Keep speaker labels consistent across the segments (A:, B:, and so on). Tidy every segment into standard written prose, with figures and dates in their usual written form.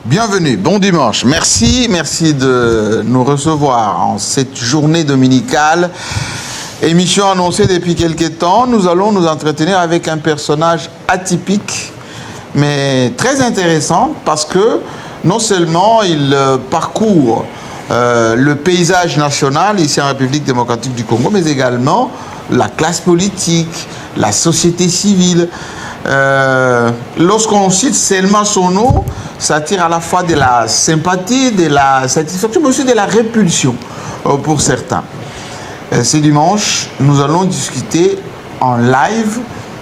A: Bienvenue, bon dimanche. Merci de nous recevoir en cette journée dominicale. Émission annoncée depuis quelques temps. Nous allons nous entretenir avec un personnage atypique, mais très intéressant parce que non seulement il parcourt le paysage national ici en République démocratique du Congo, mais également la classe politique, la société civile. Lorsqu'on cite seulement son nom, ça attire à la fois de la sympathie, de la satisfaction, mais aussi de la répulsion pour certains. Ce dimanche, nous allons discuter en live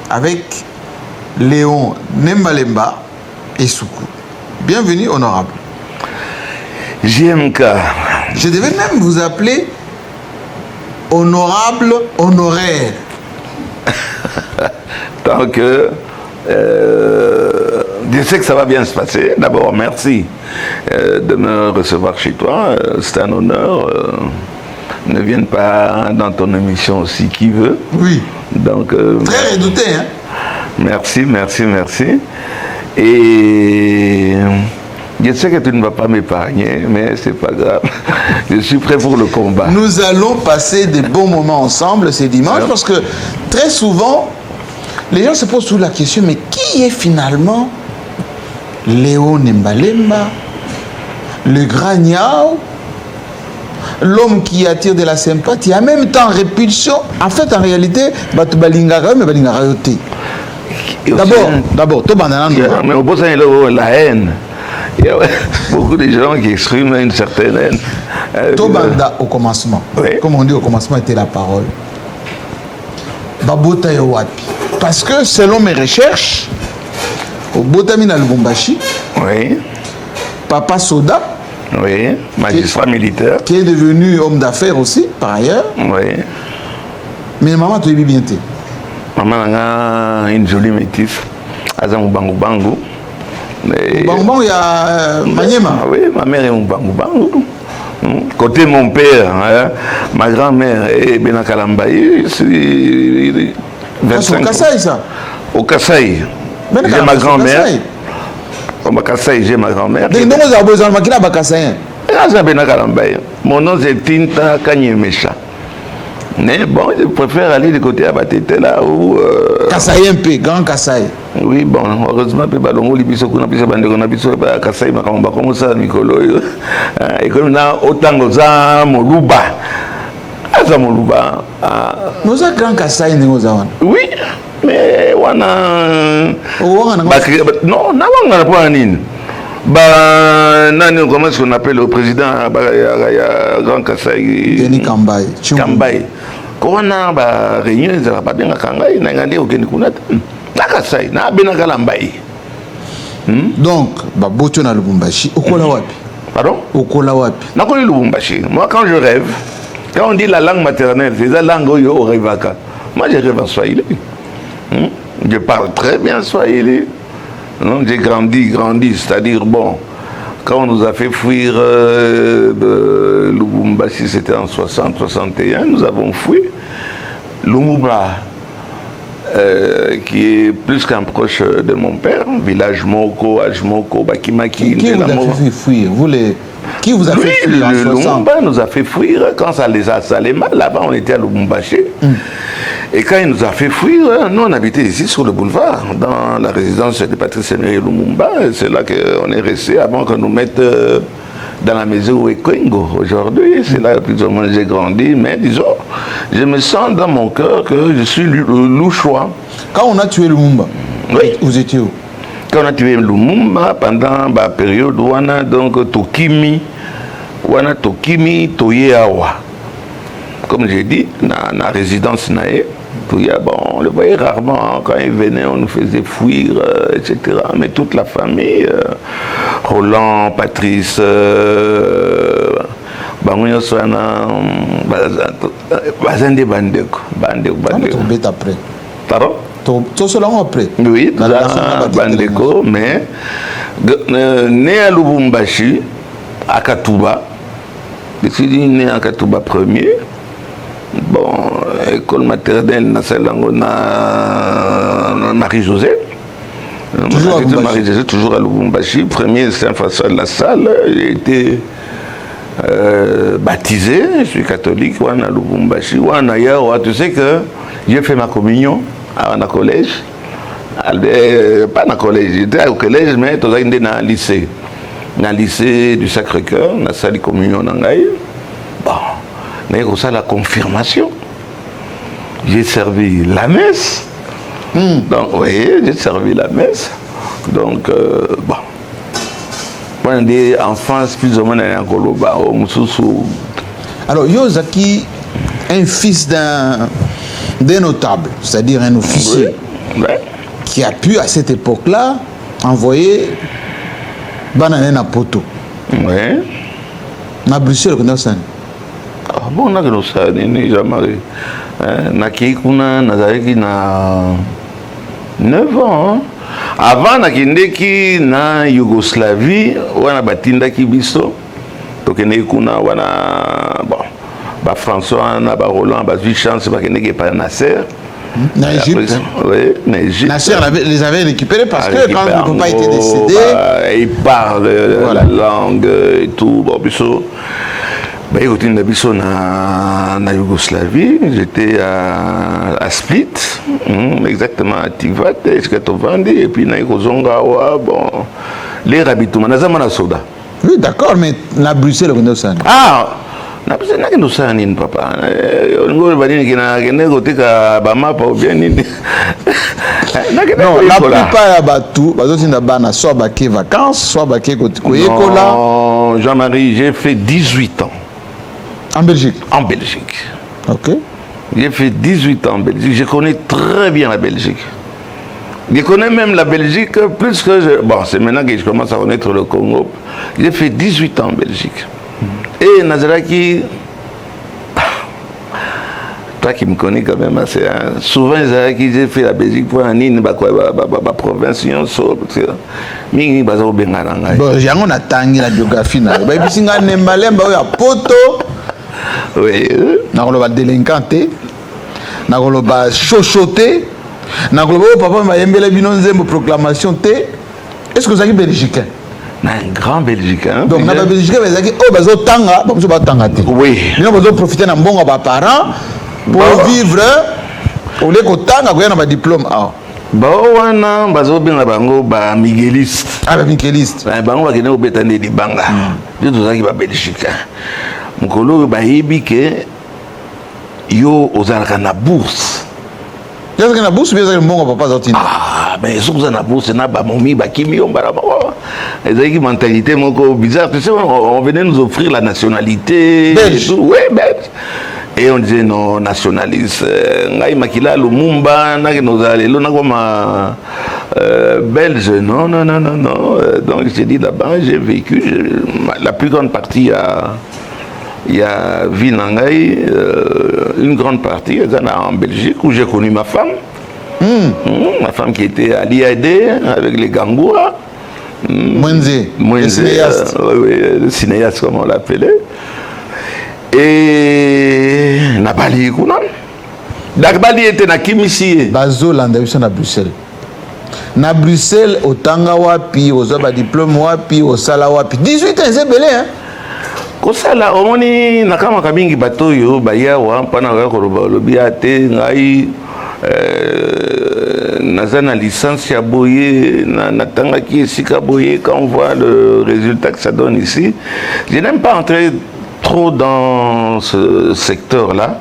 A: avec Léon Nembalemba et Soukou. Bienvenue, honorable.
B: JMK.
A: Je devais même vous appeler honorable honoraire.
B: Tant que je sais que ça va bien se passer. D'abord, merci de me recevoir chez toi. C'est un honneur. Ne vienne pas dans ton émission aussi qui veut.
A: Oui.
B: Donc,
A: très redouté, hein?
B: Merci. Et je sais que tu ne vas pas m'épargner, mais c'est pas grave. Je suis prêt pour le combat.
A: Nous allons passer des bons moments ensemble ce dimanche parce que très souvent, les gens se posent toujours la question, mais qui est finalement Léon Nembalemba, le grand Niao, l'homme qui attire de la sympathie, en même temps répulsion? En fait, en réalité, d'abord,
B: mais au bout la haine. Il y a beaucoup de gens qui expriment une certaine haine.
A: Tobanda au commencement, oui. Comme on dit au commencement était la parole. Babota Yowapi. Parce que selon mes recherches, au Botamina Lubumbashi,
B: oui.
A: Papa Soda,
B: oui, magistrat militaire,
A: qui est devenu homme d'affaires aussi, par ailleurs.
B: Oui.
A: Mais maman, tu es bien.
B: Maman a une jolie métisse. Azam Bangu.
A: Bangu, il y a Maniema.
B: Oui, ma mère est Bangu. Côté mon père, hein, ma grand-mère est Benakalambaye. C'est 25
A: au Kassai, ça?
B: Au Kassai. J'ai ma grand-mère. Au Kassai, j'ai ma grand-mère. Mon nom c'est Tinta Kanyemesha. Mais bon, je préfère aller du côté à Batete là où.
A: Kassai un peu, grand Kassai.
B: Oui, bon, heureusement, il y a des gens qui ont été à Kassai, mais on va commencer à Mikolo. Et comme on a autant de Moluba. Ah, Moluba.
A: Nous avons grand Kassai, nous avons.
B: Oui, mais on a. Non, on n'a pas un. Comment est-ce qu'on appelle le président Grand Kassai?
A: Denis Kambaye.
B: Kambaye. Quand on a une réunion, ça va pas bien à Kangaï, on a dit au Kenikuna. Kassai, na Benakalambaye.
A: Donc, Baboto na Lubumbashi, Okola wapi?
B: Pardon?
A: Okola wapi?
B: Nakoli Lubumbashi. Moi, quand je rêve, quand on dit la langue maternelle, c'est la langue au Revaka. Moi, je rêve en Swahili. Je parle très bien Swahili. J'ai grandi, c'est-à-dire, bon, quand on nous a fait fuir de Lubumbashi, c'était en 60-61, nous avons fui. Lumumba, qui est plus qu'un proche de mon père, village Moko, Ajmoko, Bakimaki.
A: Qui vous a fait fuir? Qui vous a fait fuir en 60?
B: Lumumba nous a fait fuir quand ça allait mal. Là-bas, on était à Lubumbashi. Et quand il nous a fait fuir, nous on habitait ici sur le boulevard, dans la résidence de Patrice Emery Lumumba. C'est là qu'on est resté avant qu'on nous mette dans la maison où est Kwengo aujourd'hui. C'est là que plus ou moins j'ai grandi. Mais disons, je me sens dans mon cœur que je suis louchois.
A: Quand on a tué Lumumba,
B: oui.
A: Vous étiez où?
B: Quand on a tué Lumumba, pendant la période où on a donc Tokimi, Toyeawa. Comme j'ai dit, dans la résidence Naé, bon, on le voyait rarement. Quand il venait, on nous faisait fuir, etc. Mais toute la famille, Roland, Patrice, Bangonyo Soana, Bazande Bandeko.
A: Bandeko. Après.
B: Pardon?
A: Tout cela après.
B: Oui, Bandeko, mais né à Lubumbashi, à Katouba. Je suis né à Katouba premier. Bon, école maternelle, na Marie-Josée. J'étais toujours à Lubumbashi. Premier Saint-François de la Salle. J'ai été baptisé. Je suis catholique. À Lubumbashi. Tu sais que j'ai fait ma communion à un collège. Pas dans le collège. J'étais au collège, mais j'étais dans le lycée. Dans le lycée du Sacré-Cœur, dans la salle de communion. Bon, on a la confirmation. J'ai servi la messe. Donc, vous voyez, j'ai servi la messe. Donc, bon. On est enfance plus ou moins dans Koloba, au Moussoussou.
A: Alors, Yozaki, un fils d'un notable, c'est-à-dire un officier, qui a pu, à cette époque-là, envoyer Banane à Poto.
B: Oui.
A: Na Bruxelles, on a ça.
B: Ah bon, on a ça, on jamais. Na Kikuna, Nazareki, na 9 ans. Avant, nakindeki na Yougoslavie, wana batindaki biso. Tokende kuna wana bon, ba François na ba Roland, ba chance bakendeki pa Nasser.
A: En Égypte.
B: Oui, en Égypte.
A: Nasser les avait récupérés parce que quand le papa était décédé,
B: il parle la langue et tout. Bon, biso. Écoutez, na Yougoslavie, j'étais à Split, exactement à Tivat, et puis na Kozongawa, bon, les Rabitouma, na Zamana Soda.
A: Oui, d'accord, mais na Bruxelles, on a ça.
B: Ah, na Bruxelles, na ça, papa. On va dire qu'il y a un côté qui a bama pas bien. Non,
A: la plupart bateaux, soit baquet vacances, soit baquet côté Koyekola.
B: Jean-Marie, j'ai fait 18 ans.
A: En Belgique.
B: En Belgique.
A: Ok.
B: J'ai fait 18 ans en Belgique. Je connais très bien la Belgique. Je connais même la Belgique plus que je... Bon, c'est maintenant que je commence à connaître le Congo. J'ai fait 18 ans en Belgique. Et Nazaraki... Toi qui me connais quand même assez... Hein, souvent, j'ai fait la Belgique pour un île, ma province, parce que...
A: Bon, j'ai attendu la biographie.
B: Oui.
A: Nakoloba délinquanté, nakoloba chochoté, nakoloba papa m'a yembele binonzembo proclamation té. Est-ce que vous êtes belgicain?
B: Un grand belgicain.
A: Donc na belgicain vous êtes oh bazo tanga, bazo batanga té.
B: Oui.
A: Nous bazo profiter na mbongo ba parents pour vivre au lieu que tanga ko na ba diplôme ah.
B: Ba wana bazo benga bango ba migueliste.
A: Ah ba migueliste.
B: Bango ba kene obetande di banga. Yo tozaki ba belgicain. Mukolo bayebi ke yo ozalaka na bourse.
A: Yo ozalaka na bourse ou bien ozalaka mbongo papa zotina?
B: Ah, mais so ozalaka na bourse na ba momi ba kimi yo mbala moko. Ezaki mentalité moko bizarre. Tu sais, on venait nous offrir la nationalité
A: belge.
B: Oui, belge. Et on disait non, nationaliste. Ngai makila Lumumba, na kenozalelo na koma belge. Non. Donc j'ai dit là-bas, j'ai vécu la plus grande partie il y a Vinangaï, une grande partie en Belgique où j'ai connu ma femme. Ma femme qui était à l'IAD avec les Gangoura.
A: Mwenze, le cinéaste.
B: Oui, le cinéaste comme on l'appelait. Et Nabali Kounan. Nabali était na Kimisi.
A: Bazo l'andavison à Bruxelles. Na Bruxelles, au Tanga wapi, au Zaba diplôme wapi, au Sala wapi. 18 ans, c'est belé, hein?
B: Kosala omoni nakama kabingi bato yo bayawa mpana koloba lobi ate ngai nazana licence ya boye natangaki esika boye quand on voit le résultat que ça donne ici. Je n'aime pas entrer trop dans ce secteur-là.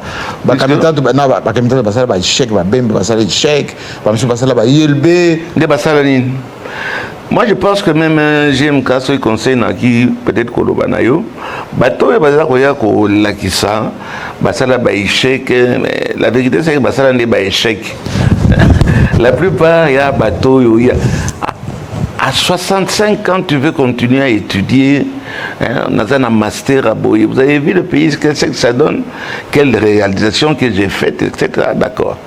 B: Moi, je pense que même GMK, ce conseil qui peut-être Kolobanayo, bateau et bazar ko lakisa, basala ba échec, mais la vérité c'est que basala n'est pas échec. La plupart il y a bateau à 65 ans tu veux continuer à étudier, on a un master à Boye. Vous avez vu le pays, qu'est-ce que ça donne, quelle réalisation que j'ai faite, etc. D'accord.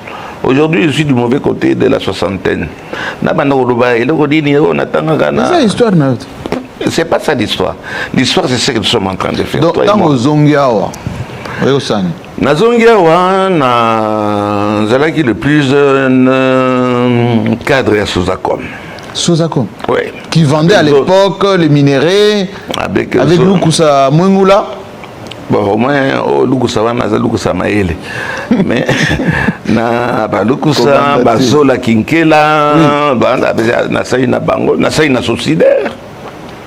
B: Aujourd'hui, je suis du mauvais côté de la soixantaine.
A: C'est l'histoire,
B: c'est pas ça l'histoire. L'histoire, c'est ce que nous sommes en train de faire.
A: Donc, dans Zongiawa,
B: na Zongiawa, na Zalaki le plus cadre à Souzacom.
A: Sosacom.
B: Oui.
A: Qui vendait à l'époque les minéraux avec Lukusa Mwengula.
B: Bon, au moins, Lukusa Wanaza, Lukusa Maele. Mais, Lukusa, Bazola Kinkela, Nasaïna Bango, Nasaïna Socidaire.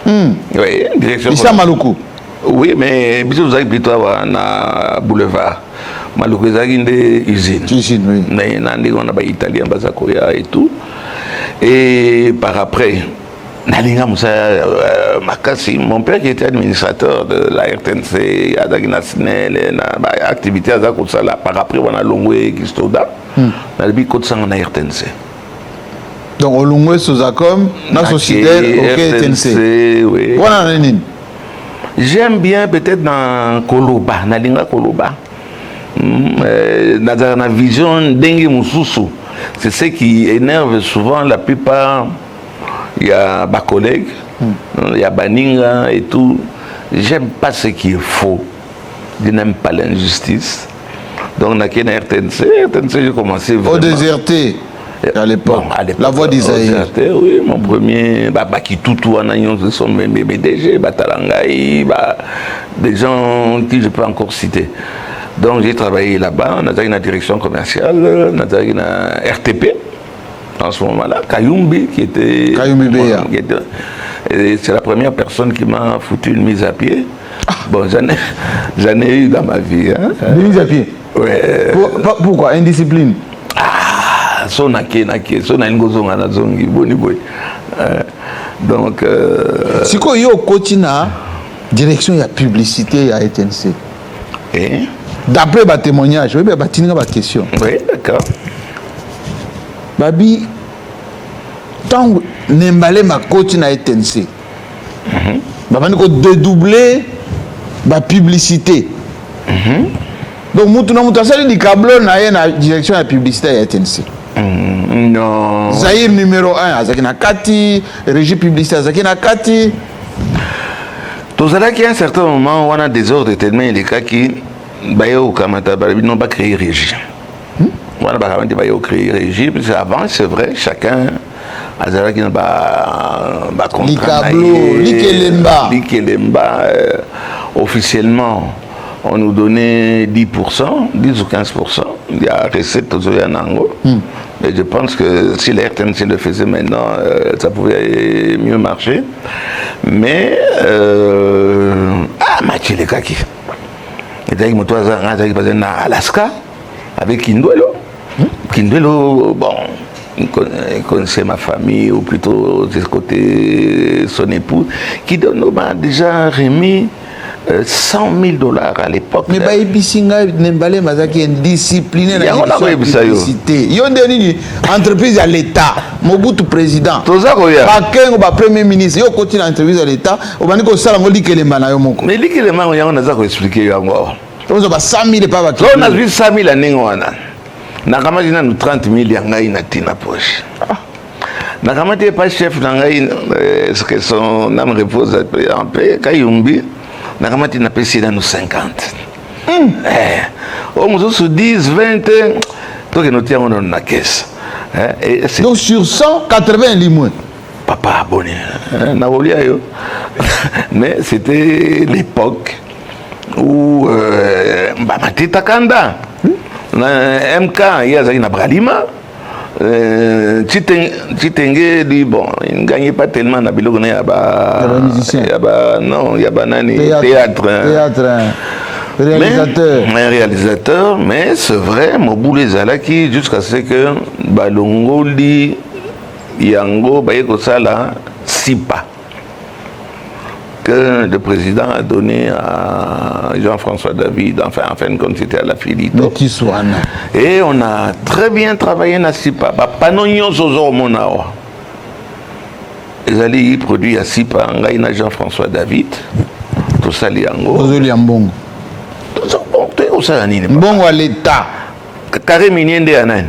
B: Oui, direction.
A: Issa Maluku.
B: Oui, mais vous avez plutôt na boulevard. Maluku ezaki nde usine.
A: Usine, oui.
B: On a italien bazakoya et tout. Et par après, nalinga Moussa Makassi, mon père qui était administrateur de la RTNC, Adagina Snell, activité à Zakosala. Par après, on a Longwe Kistoda. On a dit qu'on a RTNC.
A: Donc, au Longwe Sozacom, la société RTNC.
B: Oui. J'aime bien peut-être dans Koloba, Nalinga Koloba. Dans la vision d'Engi Moussoussou. C'est ce qui énerve souvent la plupart. Il y a ma collègue, il y a Baninga et tout. J'aime pas ce qui est faux. Je n'aime pas l'injustice. Donc, on a qu'une RTNC. RTNC, j'ai commencé vraiment.
A: Au déserté. À l'époque, la voix d'Isaïe.
B: Oui, mon premier, Bakitoutou, ce sont mes BDG, Batalangaï, des gens qui je peux encore citer. Donc j'ai travaillé là-bas, on a une direction commerciale, on a une RTP, en ce moment-là, Kayumbi, qui était... C'est la première personne qui m'a foutu une mise à pied. Bon, j'en ai eu dans ma vie. Hein.
A: Une mise à pied? Oui. Pourquoi? Indiscipline?
B: Donc
A: si quoi yo kotina direction ya publicité ya ETNC d'après ba témoignage oui ba tinga ba question
B: oui d'accord
A: babi tant nembale ma kotina ETNC ba ko dédoubler ba publicité donc mutu asali di câble na ye na direction ya publicité ya ETNC.
B: Non.
A: Zahir numéro 1, Azakina Kati, régie publicitaire Azakina Kati.
B: Tout ça qui à un certain moment, on a des ordres tellement les cas qui n'ont pas créé régie. On a pas créé régie, parce qu'avant, c'est vrai, chacun a qui n'a pas contrat. L'Ikelemba, officiellement. On nous donnait 10%, 10 ou 15%. Il y a recette aux Oyanango. Mais je pense que si la RTNC le faisait maintenant, ça pouvait mieux marcher. Mais, Mathieu Lekaki. Et d'ailleurs, je suis à Alaska avec Kinduelo. Kinduelo, bon, il connaissait ma famille, ou plutôt de ce côté son épouse, qui m'a déjà remis $100 000 à l'époque.
A: Mais bah Ibisinga Nembale Mazaki est indiscipliné dans la publicité. Il y a une entreprise à l'État, Mobutu président. Paquin ou premier ministre, il y a une entreprise à l'État. On va dire que ça, on dit que les manas ont.
B: Mais les que les manas ont, on a expliqué encore.
A: On a 100 000 pas vaquer.
B: On a vu 100 000 années on a. Nakamazina nous 30 000 yangai na tina poche. Nakamati pas chef nangai, ce que son âme repose en paix, Kayumbi. Nakamati n'a pas essayé dans nos 50. On nous se 10, 20, toi qui nous tiens dans la caisse.
A: Donc sur 100, 80 limouins.
B: Papa abonné. Mais c'était l'époque où Bamati Takanda, MK, il y a Zagina Bralima. Chitenge dit bon, il ne gagnait pas tellement na biloko na yaba non, yaba nani théâtre réalisateur. Mais, un réalisateur, mais c'est vrai, Moboulé Zalaki jusqu'à ce que Balongoli Yango Bayeko Sala Sipa que le président a donné à Jean-François David, enfin, en fin de compte, c'était à la Filito. Et on a très bien travaillé dans SIPA. Panognon Zozo Monao. Ils allaient produire à SIPA, en Jean-François David, tout ça, Liango. Tout ça, tout ça,
A: Bongo à l'État.
B: Carré minier de Anan.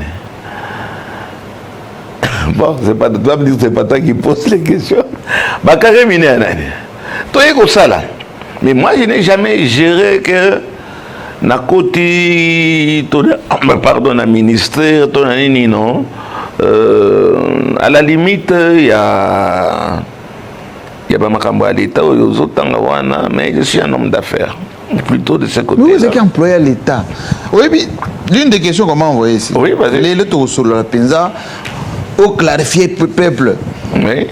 B: Bon, c'est pas, tu vas me dire que c'est pas toi qui pose les questions. Carré minier Anan. Mais moi, je n'ai jamais géré que na côté, pardon, na ministère, non, À la limite, il y a pas makambo à l'État, mais je suis un homme d'affaires, plutôt de ce côté.
A: Vous êtes employé à l'État. Oui, mais l'une des questions, comment vous voyez ici?
B: Oui, vas-y.
A: Les taux sur la Penza, au clarifier peuple.
B: Oui.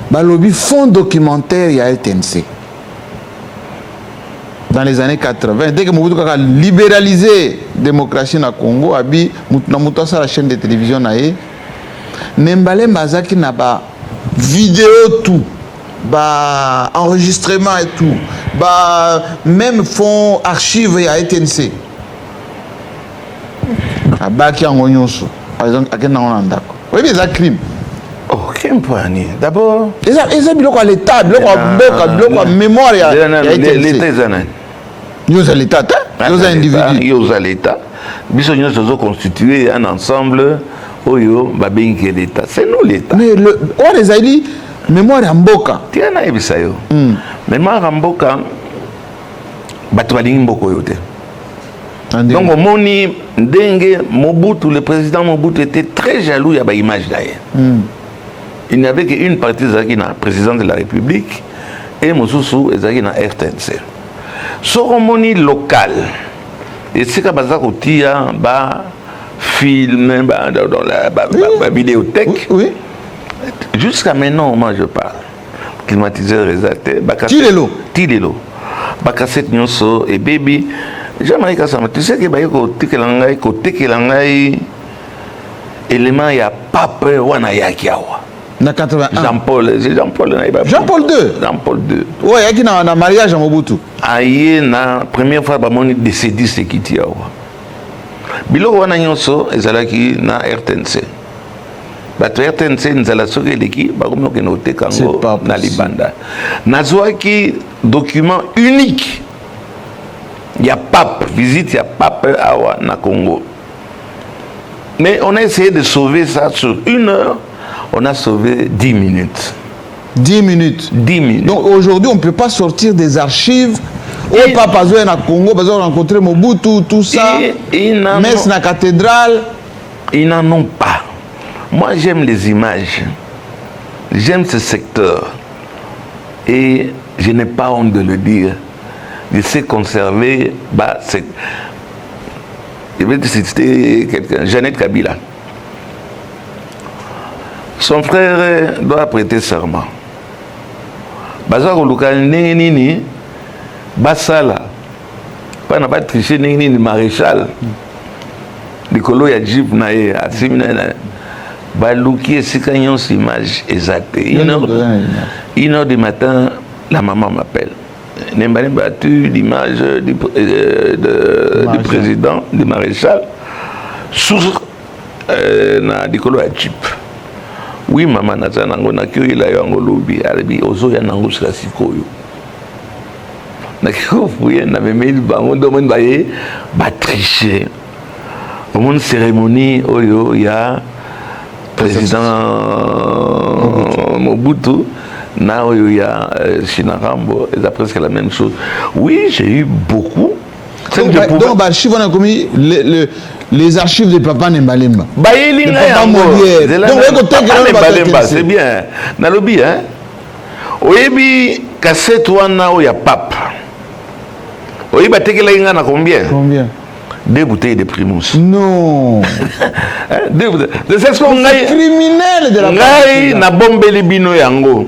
A: Balobi, fonds documentaire, il y a RTNC. Dans les années 80, dès que Mobutu a libéralisé la démocratie au Congo, Abi, Moutouassa la chaîne de télévision, Nembale Mazaki n'a pas vidéo tout, bah enregistrement et tout, bah même fonds archives il y a RTNC. Abaki en Onyonso, par exemple, à quel moment on a oui, mais c'est un crime.
B: Aucun point. D'abord.
A: Et ça, biloko à l'État, biloko à mémoire, il y a
B: l'État est un.
A: Nous à l'État, nous à individu.
B: Nous à l'État. Nous sommes constitués un ensemble. Oyo, babinki l'État. C'est nous l'État. Mais
A: on les a dit, mémoire en boka.
B: Tiens, na ebisayo. Mémoire en boka. Batubalingi mboko yote. Donc, moni Ndenge Mobutu, le président Mobutu était très jaloux. Il y a une image d'ailleurs. Il n'y avait qu'une partie de la présidence de la République et Moussoussou et la RTNC. Cérémonie locale. Et c'est comme ça qu'on tire film dans la vidéothèque. Oui. Jusqu'à maintenant, moi je parle. Climatiseur résalté. Tilelo. Bakaset Nyonso et Baby. J'aimerais que ça me. Tu sais que côté Kelangai, élément, il y a pape wana yakiawa.
A: Na 81.
B: Jean-Paul II.
A: Jean-Paul II. Ouais, il y a un mariage à Mobutu.
B: Aïe, la première fois, il y a décédé ce qui est là. Bilo wana nyonso ezalaki na RTNC. Bato RTNC nzala soki eleki bakomi okende kango na libanda. Nazwaki document unique. Il y a pape, visite, il y a pape awa na Congo. Mais on a essayé de sauver ça sur 1 heure. On a sauvé 10 minutes.
A: 10 minutes.
B: 10 minutes.
A: Donc aujourd'hui, on ne peut pas sortir des archives. Au Papa Zoé na Congo, parce qu'on a rencontré Mobutu, tout ça. Messe na cathédrale.
B: Ils n'en ont pas. Moi, j'aime les images. J'aime ce secteur. Et je n'ai pas honte de le dire. Je sais conserver. Je vais te citer quelqu'un, Jeannette Kabila. Son frère doit prêter serment. Bazar Luka Nini, Basala, pas n'a pas triché Nini maréchal. Nicolo Yadjib Nae, Asimina, Balouki et Sikanyon s'image exacte. 1h du matin, la maman m'appelle. Nembali battu l'image du président, du maréchal, sur Nicolo Yadjib. Oui, maman, nango na kyo ila yo ngolobi arabi ozo ya nango sika sikoyo. Na kyo fuye na memeli bango domaine baye ba tricher. Au monde cérémonie oyo ya président Mobutu na oyo ya Shinarambo, et presque la même chose. Oui, j'ai eu beaucoup.
A: Donc, archives, on a commis les archives de Papa Nembalemba.
B: C'est bien. Nalobi, hein? Oyebi, cassette wana ou ya pape. Oyebi, tekela inga na combien?
A: Combien?
B: 2 bouteilles de Primus.
A: Non.
B: 2 bouteilles. C'est
A: criminel de la
B: Ngai na bombeli bino yango.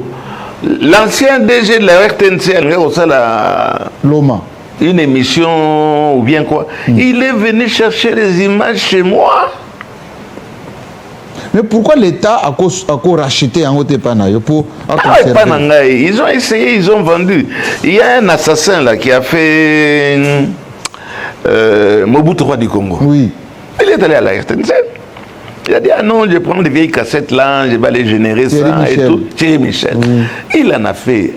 B: L'ancien DG de la RTNC,
A: Loma.
B: Une émission ou bien quoi. Il est venu chercher les images chez moi.
A: Mais pourquoi l'État a racheté en côté Panayo pour
B: ils ont essayé, ils ont vendu. Il y a un assassin là qui a fait Mobutu Roi du Congo.
A: Oui.
B: Il est allé à la RTNC. Il a dit, ah non, je prends des vieilles cassettes là, je vais aller générer Thierry ça Michel. Et tout. Thierry Michel. Oui. Il en a fait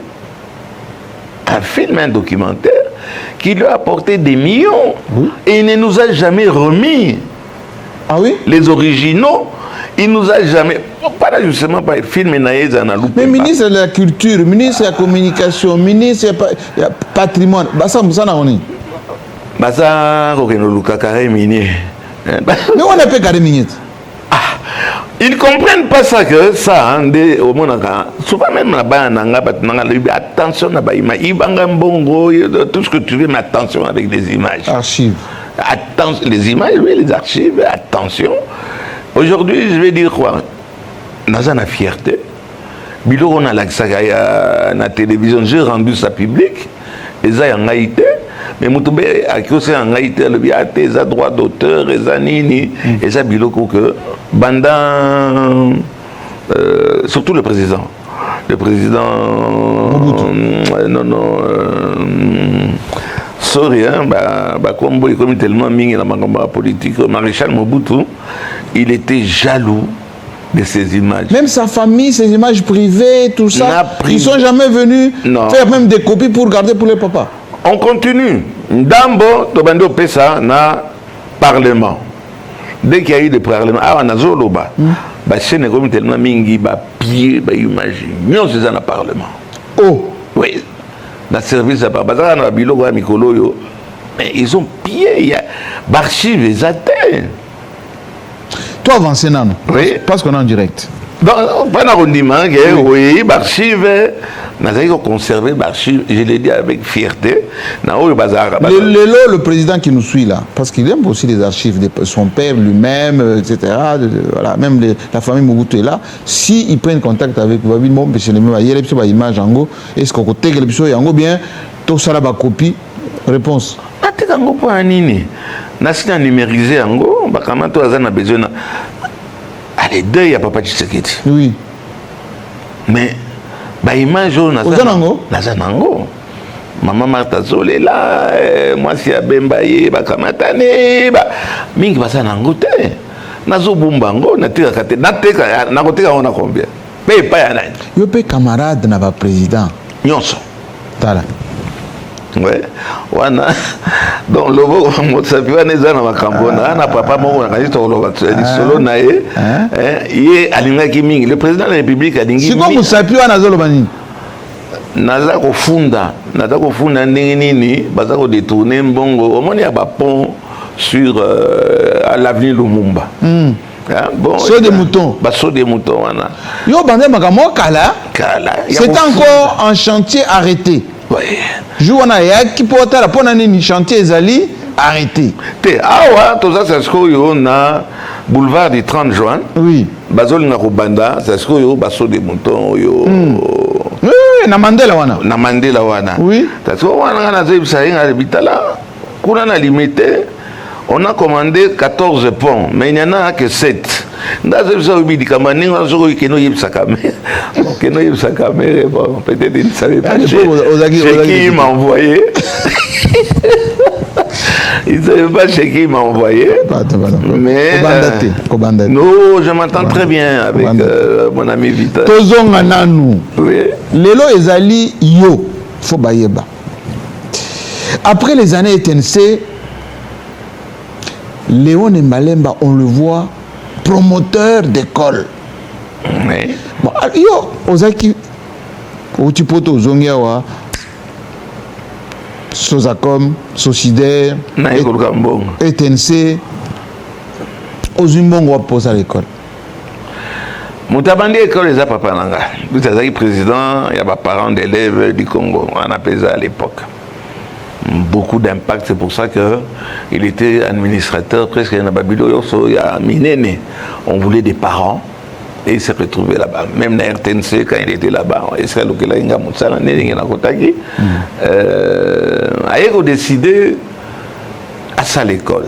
B: un film, un documentaire qui lui a apporté des millions. Oui. Et il ne nous a jamais remis.
A: Ah oui?
B: Les originaux, il nous a jamais. Pas justement pas film
A: mais ministre de la Culture, ministre de la Communication, ministre du Patrimoine, Bassa Moussana Oni.
B: Bassa Rokenoluka Kare Mini.
A: Mais on a fait 40 minutes.
B: Ils ne comprennent pas ça, que ça, au monde, souvent même là-bas, attention, tout ce que tu veux, mais attention avec les images.
A: Archives.
B: Attention, les images, oui, les archives, attention. Aujourd'hui, je vais dire quoi? Nous avons la fierté. Bilo, on a l'accès à la télévision, j'ai rendu ça public, et ça, il y a en Haïti. Mais Moutoube a aussi en Haïti, il y a des droits d'auteur, et ça, nini, et ça, Bilo, que, pendant, surtout le président, sorry, comme il est tellement mis dans la politique, Maréchal Mobutu, il était jaloux de ces images.
A: Même sa famille, ses images privées, tout ça, ils ne sont jamais venus faire même des copies pour garder pour les papas.
B: On continue. Ndambo, Tobando Pesa, na Parlement. Dès qu'il y a eu des parlements, on a Zoloba. C'est tellement mingi, pied, image. Nous, c'est dans le Parlement.
A: Oh!
B: Oui. Dans le service à Parlement, mais ils ont pillé. Il y a archives, ils atteignent.
A: Toi, avancez, non?
B: Oui.
A: Parce qu'on est en direct.
B: Donc, pas d'arrondissement, oui, archives, nous avons conservé l'archive, je l'ai dit avec fierté.
A: Le président qui nous suit là, parce qu'il aime aussi les archives de son père lui-même, etc. Voilà, même la famille Mobutu est là. S'ils prennent contact avec vous, bon, c'est le même, il y a des images en go, est-ce qu'on peut les images en go bien, tout ça là, copie, réponse.
B: Natekango pour anini, nasi numérisé en go, comment toi as besoin. Allez, deux, il n'y a pas de Tshisekedi.
A: Oui.
B: Mais, image, Nazanango. Maman Martha Zolé là, moi si à Bembaye, Kamatane, Mingi Basanango te. Nazo Bumbango, Nateka, on a combien? Paye pas à l'année.
A: Yo pe camarade n'a pas président.
B: Nyonso.
A: Tala.
B: Ouais. Wana. Donc, le mot, ça peut aller dans la Cambona, n'a papa, mon solo nae, il Alinga Kiming, le président de la République a dit.
A: Si comme vous savez, on a Zolobani.
B: Naza Kofunda, Nini, Bazako détourner Mbongo, au moins il y a un pont sur à l'avenue Lumumba.
A: Bon, saut des moutons.
B: Saut des moutons, voilà.
A: Yo, bandé Magamo Kala. C'est encore un chantier arrêté.
B: Oui.
A: Jour on a qui porte la ponane chantier Zali arrêté.
B: Tout ça c'est ce qu'on a boulevard du 30 juin.
A: Oui.
B: Bazol Narubanda, c'est ce qu'on a saut des moutons.
A: Oui, Namandela wana.
B: Namandela wana.
A: Oui.
B: Parce qu'on a limité. On a commandé 14 ponts, mais il n'y en a que 7. Peut-être il ne savait pas. Chez qui il m'a envoyé. Il ne savait pas chez qui il m'a envoyé. Mais non, je m'entends très bien avec mon ami Vita.
A: Lelo ezali yo faut bayeba. Après les années TNC, Léon Malemba, on le voit promoteur d'école.
B: Oui.
A: Bon, yo ozaki otipoto zongewa Sozacom, Socider, ETNC, Ozumbongo wa posa l'école.
B: Moutabandi école les a papa nanga. Vous êtes président, il y a pas parents d'élèves du Congo. On appelait ça à l'époque. Beaucoup d'impact, c'est pour ça qu'il était administrateur presque à Babylone, il y a Minene. On voulait des parents et il s'est retrouvé là-bas. Même dans RTNC, quand il était là-bas, il s'est a décidé à ça l'école.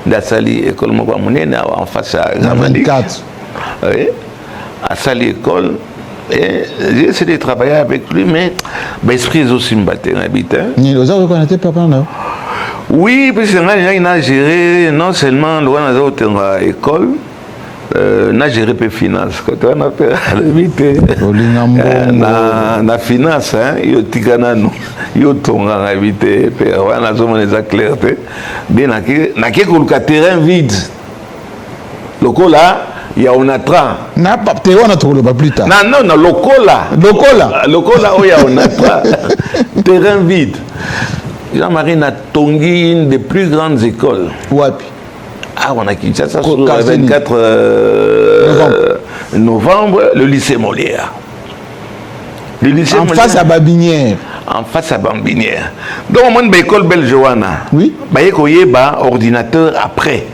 B: À ça l'école, en face à Gamalik. Oui, à ça l'école. Et j'ai essayé de travailler avec lui, mais l'esprit est aussi mbatté. Oui, puis il a géré non seulement l'école, il a géré les finances. Quand on a fait la finance, il y a terrain vide. Le là, il y a un attra.
A: Na pas plus tard.
B: Non, locola, où il y a un attra. Terrain vide. Jean-Marie Natongi, une des plus grandes écoles.
A: Wapi.
B: on a Kinshasa sur le 24 novembre, le lycée Molière. Le lycée
A: en
B: Molière,
A: face à Babinière.
B: en face à Bambinière. Donc, on a l'école Belgewana.
A: Oui.
B: Il y a un ordinateur après.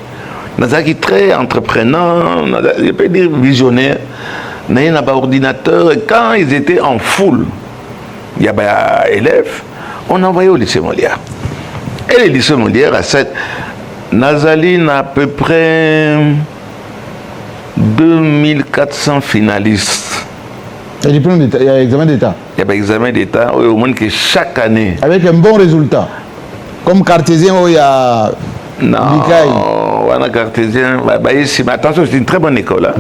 B: Nous avons très entreprenant, je peux dire visionnaire. Nous avons un ordinateur. Quand ils étaient en foule, il y avait des élèves, on a envoyé au lycée Molière. Et le lycée Molière, à 7, Nazaline a à peu près 2400 finalistes.
A: Il y a diplôme d'État, il y a examen d'État.
B: Il y a un examen d'État, au moins que chaque année.
A: Avec un bon résultat. Comme cartésien, où il y a.
B: Non, on a cartésien. Mais attention, c'est une très bonne école. Hein.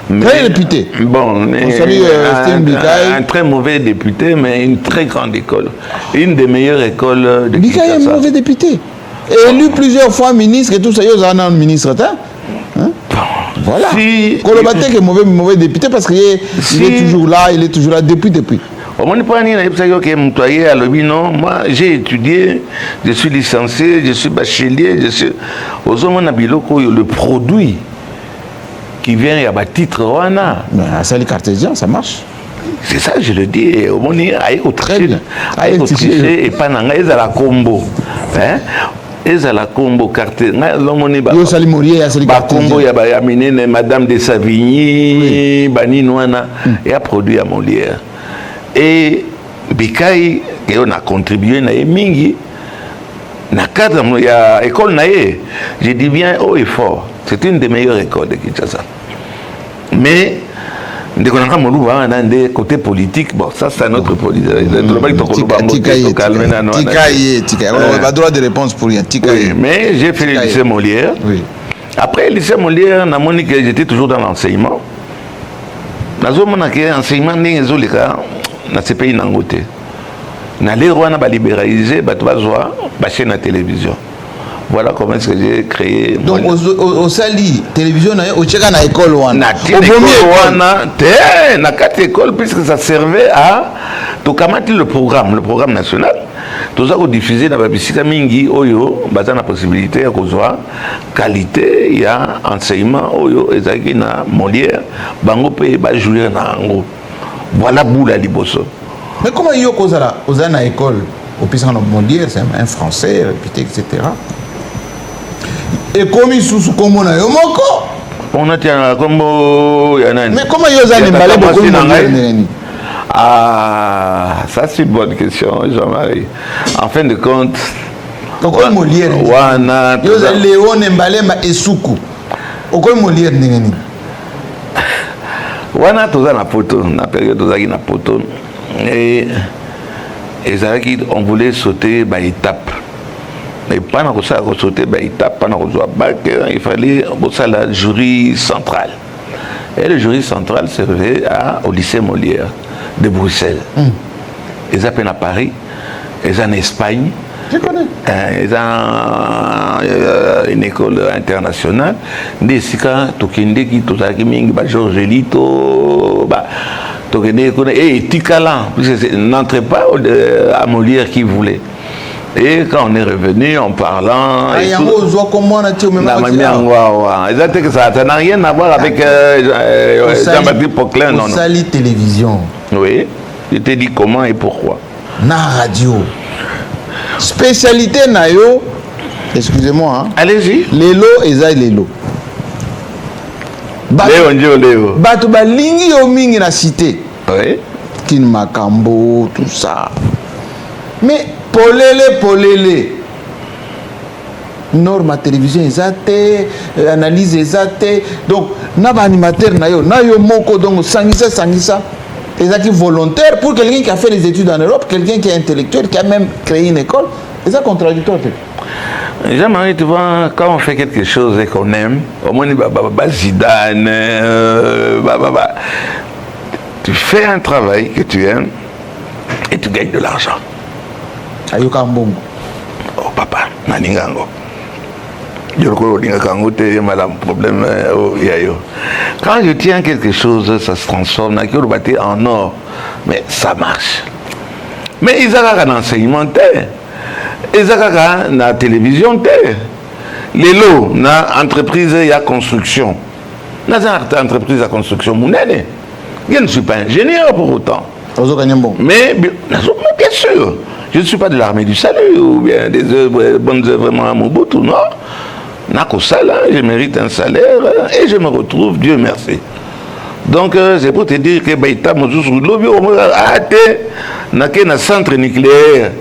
B: Mais,
A: très réputée.
B: Bon,
A: un
B: très mauvais député, mais une très grande école. Une des meilleures écoles de
A: Bikaï est un mauvais député. Et élu plusieurs fois ministre et tout ça, il y a un ministre. Hein? Voilà. Kolobatek est mauvais député parce qu'il est toujours là, depuis.
B: Moi, j'ai étudié, je suis licencié, je suis bachelier, le produit qui vient, il y a un titre.
A: Mais ça, les cartésiens, ça marche.
B: C'est ça, je le dis. Au moins, il y a un tricher et pas dans la combo. ezala kombo carte lomoni ba
A: yo sali morier sali
B: carte kombo ya ba minene madame de Savigny baninwana et a produit à Molière et Bikaï que on a contribué na mingi na cadre ya école na ye je dis bien haut et fort c'est une des meilleures écoles de Kinshasa mais de konanga moluba na ndé côté politique bon ça c'est notre politique le mec to koluba to calmer na
A: tika on va droit de réponse pour rien tika
B: mais j'ai fait le lycée Molière oui. Après le lycée Molière na moni que j'étais toujours dans l'enseignement nazo mona que enseignement ndenge zolika na CPI nangote na les roi na ba libéraliser ba to bazwa ba chaîne à télévision. Voilà comment est-ce que j'ai créé.
A: Donc, au Sali, télévision, au Tchèque, à l'école, on a
B: na quatre écoles, puisque ça servait à le programme national. Tout ça, on diffusait dans la Bissika Mingi, Oyo, basant la possibilité de voir qualité, il y a enseignement, Oyo, et ça, il y a Molière, Bango, Pé, Bajouir, Nango. Voilà, Boula, Liboso.
A: Mais comment il y a aux école, au Pissan Molière, c'est un français, réputé, etc. Et comme ils sont comme on a eu
B: on a tient comme
A: mais comment ils ont emballé beaucoup de
B: ah ça c'est une bonne question Jean-Marie en fin de compte
A: donc Molière wana ils ont Léon emballé ma esuku okoi Molière ndengeni
B: wana toza na poto na période tozaki na poto et ezalaki on voulait sauter par étape. Mais pas dans ça, sauter étape, pas dans bac, il fallait la jury central. Et le jury central servait au lycée Molière de Bruxelles. Ils appellent à Paris, ils en Espagne.
A: Je connais.
B: Ils ont une école internationale. Des Sika, Tokende qui Georges Elito, et Tikala, n'entrez pas à Molière qui voulait. Et quand on est revenu en parlant... ça n'a rien à voir avec Jean-Baptiste Poquelin.
A: Non, Sali télévision.
B: Oui, je t'ai dit comment et pourquoi.
A: Na radio. Spécialité nayo, excusez-moi. Hein.
B: Allez-y.
A: Lélo et Zay Lélo.
B: Léo.
A: Bato ba lingi yo mingi na cité.
B: Oui.
A: Kin Makambo, tout ça. Mais... Polele. Norma télévision ezate, analyse ezate. Donc, naba animateur nayo moko donc sangisa. Ezaki volontaire pour quelqu'un qui a fait des études en Europe, quelqu'un qui est intellectuel, qui a même créé une école. C'est ça contradictoire.
B: Jean-Marie, tu vois, quand on fait quelque chose et qu'on aime, au moins Zidane, tu fais un travail que tu aimes et tu gagnes de l'argent.
A: Ayoka mbongo.
B: Oh papa, naningango. Yoko ningango te madame problème yayo. Quand je tiens quelque chose, ça se transforme en or. Mais ça marche. Mais ils ont un enseignement, ils ont la télévision, Les lots, na entreprise et construction. Dans une entreprise de construction, je ne suis pas ingénieur pour autant. Mais bien sûr, je ne suis pas de l'armée du salut ou bien des œuvres, bonnes œuvres à Mobutu, non. Je mérite un salaire et je me retrouve, Dieu merci. Donc, c'est pour te dire que Baïta Moussous Lobby a été dans un centre nucléaire.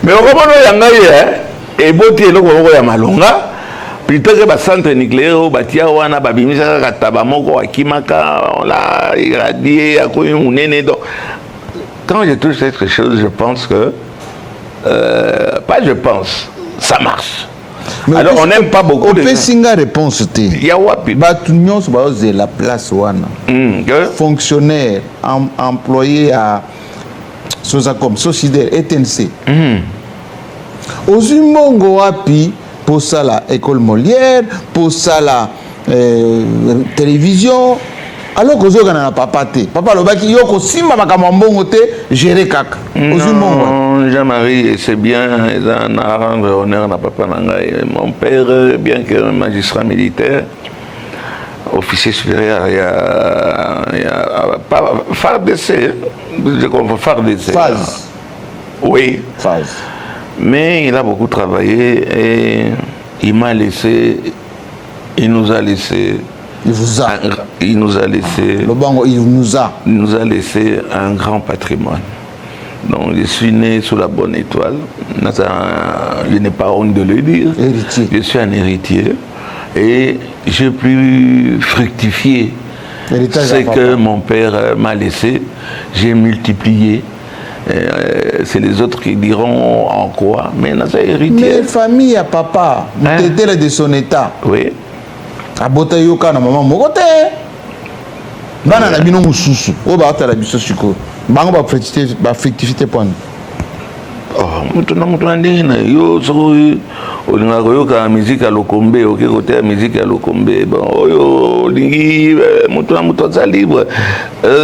B: Mais au moment où il y a et Boti est là où il y a Malonga, plutôt que le centre nucléaire, il y a un babimisa, Katabamoko, Akimaka, on l'a irradié, quand je touche quelque chose, je pense que, pas je pense, ça marche.
A: Mais alors on n'aime pas beaucoup. On peut signer réponse.
B: Il y a wapi.
A: Batunion c'est la place wana. Fonctionnaire, employé à Sosacom, Société ETNC. Ozumongo wapi pour ça la école Molière, pour ça la télévision. Alors que vous avez papa te. Papa le baki yoko simba makamambongo te gérer kaka.
B: Non, Jean-Marie, c'est bien, ils en a rendre honneur à papa Nangaï. Mon père, bien que magistrat militaire, officier supérieur, il y a pas phare d'essai, je comprends phare d'essai.
A: Phase.
B: Oui.
A: Phase.
B: Mais il a beaucoup travaillé et il m'a laissé, il nous a laissé. Il nous a laissé.
A: Le bango, il nous a
B: laissé un grand patrimoine. Donc, je suis né sous la bonne étoile. Je n'ai pas honte de le dire.
A: Héritier.
B: Je suis un héritier. Et j'ai pu fructifier ce que mon père m'a laissé. J'ai multiplié. C'est les autres qui diront en quoi. Mais c'est héritier.
A: Mais famille à papa, t'étais de son état.
B: Oui.
A: Abota yoka na maman moko te bana na bino mususu o ba ta la biso siko bango ba fructifier point
B: mutu na ndenge na yo soko olinga koyoka musique ya lokombe oke kote musique ya lokombe bon oyo olingi mutu aza libre.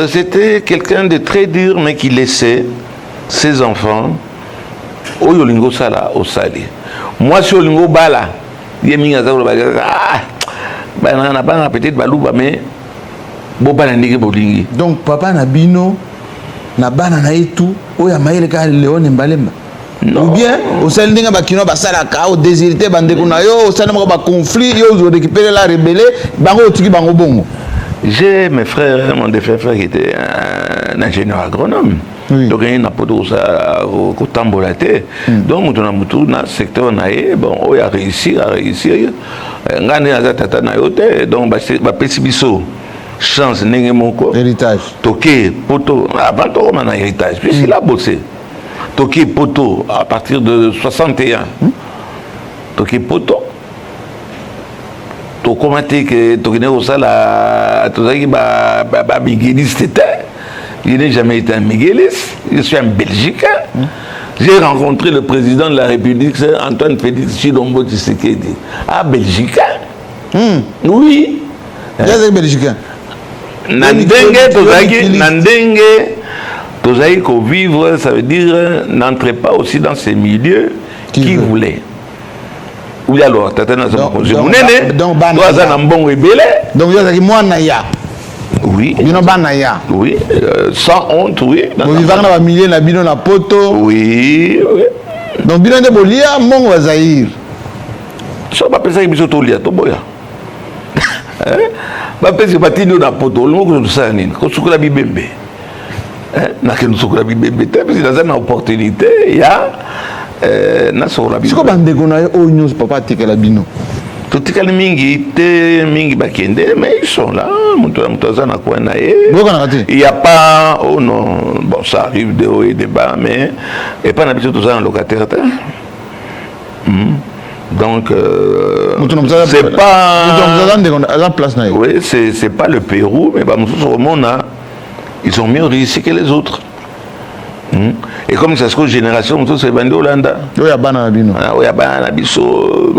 B: C'était quelqu'un de très dur mais qui laissait ses enfants oyo lingo sala osali. Moi si olingo bala ye minga za ko ba peut-être balouba mais
A: donc papa na bino na bana na etu oya maile ka Léon Mbalemba ou bien au sel ndinga bakino basala ka o désirité bandeko na yo au sel ba conflit yo zo récupérer la rebelle bango tiki bango bongo.
B: J'ai mes frères, mon frère qui était un ingénieur agronome. Oui. Donc il n'a pas tout ça au tambolaté. Donc mutu na secteur naé bon il a réussi ngane aza tata na yote donc ba pesibiso chance ndenge moko
A: héritage
B: toké poto avant to na héritage puis il a bossé toké poto à partir de 61 toké poto to commenter que tokine osala tozaki ba migueliste. Je n'ai jamais été un migueliste, je suis un Belgicain. J'ai rencontré le président de la République, c'est Antoine Félix Tshilombo Tshisekedi. Ah, Belgicain. Oui.
A: J'ai Belgicain.
B: Nandenge, tozaki ko vivre, ça veut dire n'entrez pas aussi dans ces milieux qui voulaient. Oui, alors, tatana ça m'a posé. Donc, oui. Oui, sans honte, oui.
A: Vous vivez dans la milieu na bino na poto.
B: Oui, oui.
A: Donc bino de bolia mon Zaïre.
B: Ça va penser que biso tolia to boya. Ba penser batino na poto, lo ko ça nini, ko sukula bibembe. Na ke sukula bibembe, te parce que dans une opportunité, il y a na sukula bibembe.
A: Siko bande ko na o news papa tikela bino.
B: Tout est mingi, mingi bakende, mais ils sont là. Il n'y a pas, oh non, bon ça arrive de haut et de bas, mais il n'y a pas d'habitude de ça en locataire. Donc, c'est pas. Oui, c'est pas le Pérou, mais ils ont mieux réussi que les autres. Et comme ça se trouve génération, c'est Bandi Hollanda.
A: Oui, il y a Banabino.
B: Oui, il y a Banabiso,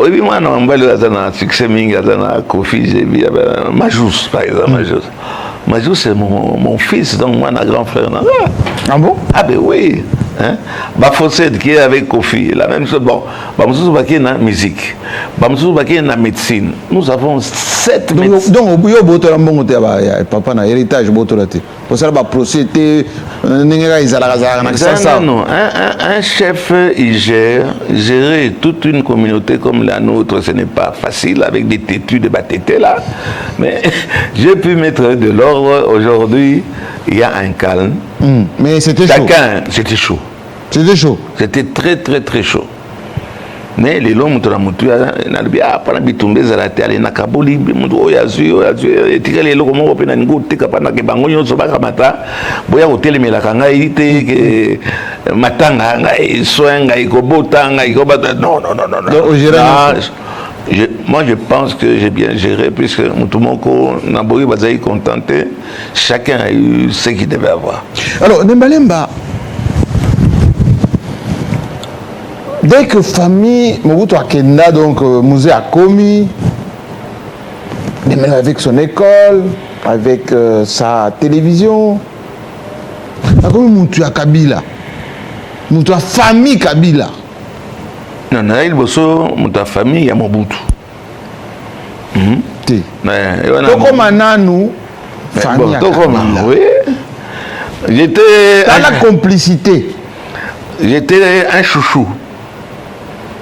B: oui, moi, on va le succès, Kofi, j'ai vu Majous, par exemple. Majous, c'est mon fils, donc moi, un grand frère.
A: Ah bon?
B: Ah ben oui. Hein? Bafosset qui est avec Kofi, la même chose. Bon, Bamsous Baki est dans la musique, Bamsous Baki est dans la médecine. Nous avons 7 médecins.
A: Donc, au bout de papa na héritage botorate. Pour ça, ba procédé,
B: non, un chef, il gérer toute une communauté comme la nôtre, ce n'est pas facile avec des têtus de batétés là. Mais j'ai pu mettre de l'ordre aujourd'hui. Il y a un calme.
A: Mais c'était chaud.
B: C'était chaud.
A: C'était chaud.
B: C'était très très très chaud. Mais les hommes de la mouture, ils ont dit tomber à la terre, ils ont kaboli, ils ont dit et tiré les locaux, ils ont dit que pendant que bangoyo soba kamata, boya hotel mais la kanga ite que matanga, soin, ikobota, ikobata. Non. Moi, je pense que j'ai bien géré, puisque Moutoumoko, Naboui, Bazaï contenté, chacun a eu ce qu'il devait avoir.
A: Alors, Nembalemba, dès que famille, Mobutu Akenda, donc Mouzé a commis, même avec son école, avec sa télévision, a commis Moutou à Kabila, Moutou à famille Kabila.
B: Non, il bosso ta famille, il y a Mobutu.
A: Comme Nanou, famille Kabila.
B: Oui. J'étais.
A: Dans la complicité.
B: J'étais un chouchou.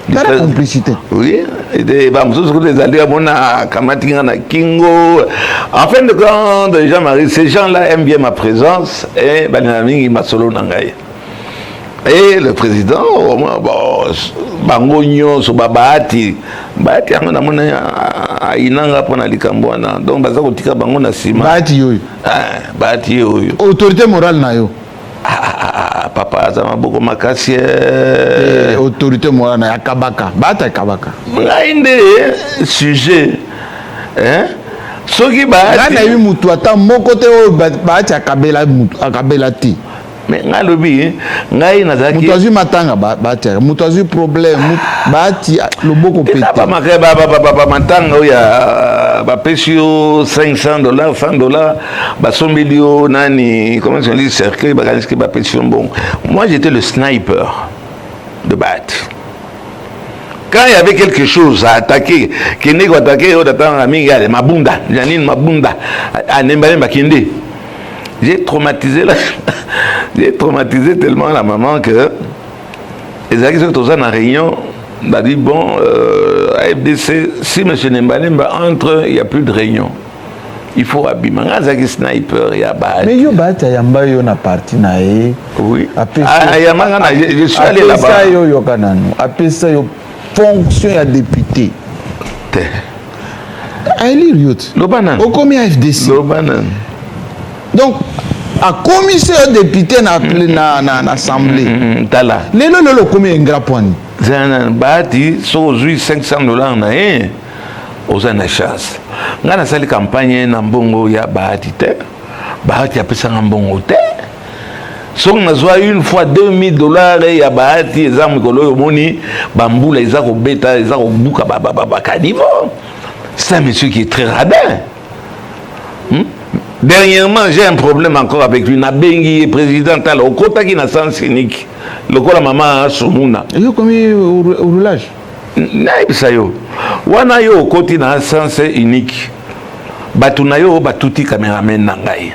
A: Dans la complicité.
B: Oui. En fin de compte, Jean-Marie, ces gens-là aiment bien ma présence et Banami Masolo Nangaï. Et le président, Bangonyo, Sobabati, Bati, Inanga Ponalikamboana, donc Bazakotika Bangona Sima. Bati Yoyo.
A: Autorité morale Nayo.
B: Papa, ça m'a beaucoup makassi.
A: Autorité morale Nayo, Kabaka. Bata Kabaka.
B: Un sujet. Soki Bati.
A: Là, il y a eu Moutouata, mon côté, Bati Akabela Ti.
B: Mais ngalobi ngai nazaki
A: mutazu matanga bati mutazu problème bati le boko pété
B: pas marqué matanga ya ba pesio $500 $100 ba sombelio nani comment on dit cercle ba kanski ba pesio bon. Moi j'étais le sniper de Bati. Quand il y avait quelque chose à attaquer, qui n'est pas attaqué, on attend amiga Mabunda, Janine Mabunda, à Nembalemba Kinde. J'ai traumatisé tellement la maman que les acteurs sont en réunion, m'a dit bon, à FDC, si M. Nembalemba entre, il n'y a plus de réunion. Il faut abîmer. Un sniper, il y a bas.
A: Mais il y a Yamba, il y a parti naé.
B: Oui. Je suis allé là-bas.
A: Après ça, il y a fonction à député. Aïli Riot.
B: Lobanan.
A: Au combien FDC.
B: Lobanan.
A: Donc, à commissaire député dans l'Assemblée.
B: Tala.
A: Les lolo combien un grand point.
B: Zanan Bati, so $500 na aux chance. Ngana sali campagne na mbongo ya Bati te. Bati a pesa mbongo te. So ngazwa une fois $2000 ya Bati ezamu kolo moni bambula ezako beta ezako buka baba kanivo. C'est un monsieur qui est très radin. Dernièrement, j'ai un problème encore avec lui. Nabengi est président au Kota qui n'a sens unique. Le Kola maman Soumuna.
A: Il y a combien au roulage?
B: Naïb Sayo. Wana yo Koti n'a sens unique. Batunayo batuti caméraman nangai.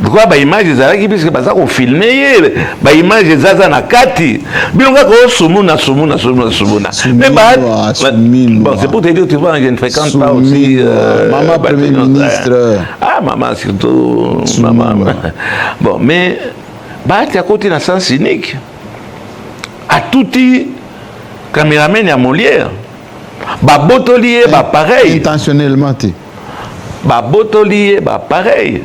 B: Pourquoi ba image ezalaki puisque baza ko filmer ba image ezaza na kati bilonga ko Soumuna. Mais bon, c'est pour te dire, tu vois, je ne fréquente pas aussi
A: maman premier ministre.
B: Ah maman surtout maman. Bon, mais Bati à côté d'un sens cynique. À touti caméraman ya Molière. Ba botolier ba pareil.
A: Intentionnellement tu.
B: Ba botolier ba pareil.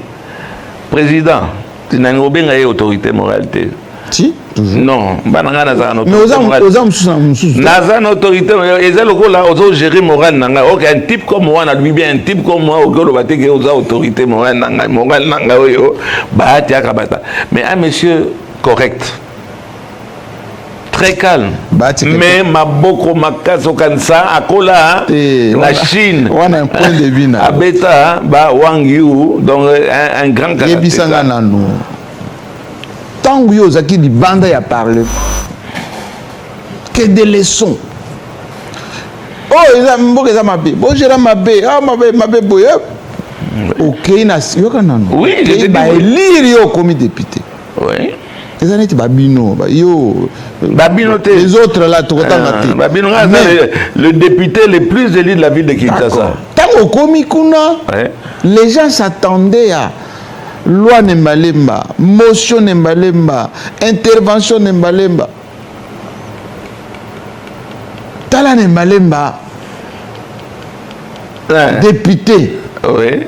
B: Président, tu n'as pas autorité morale.
A: Si, toujours.
B: Non, mais
A: aux hommes sous
B: Nazan autorité, ils ont géré morale. Ok, un type comme moi, un type comme moi, aux autorités morale. Mais un monsieur correct, très calme. Mais ma beaucoup ma casse au Kansa, à Kola, la Chine,
A: on a un point de vue.
B: À Beta, Wang Yu, donc un grand caractère.
A: tant que vous avez dit bande à parler, que des leçons. Oh, ils ont ma bé. Bon, j'ai ma bé. Ah, ma bé, boy. Ok,
B: oui,
A: il va élire comme député.
B: Oui.
A: Les années, Babino.
B: Babino,
A: les autres là, tout le temps.
B: Babino, le député le plus élu de la ville de Kinshasa.
A: Tant au Komikuna, les gens s'attendaient à loi Nembalemba, motion Nembalemba, intervention Nembalemba. Tala Nembalemba, député.
B: Oui.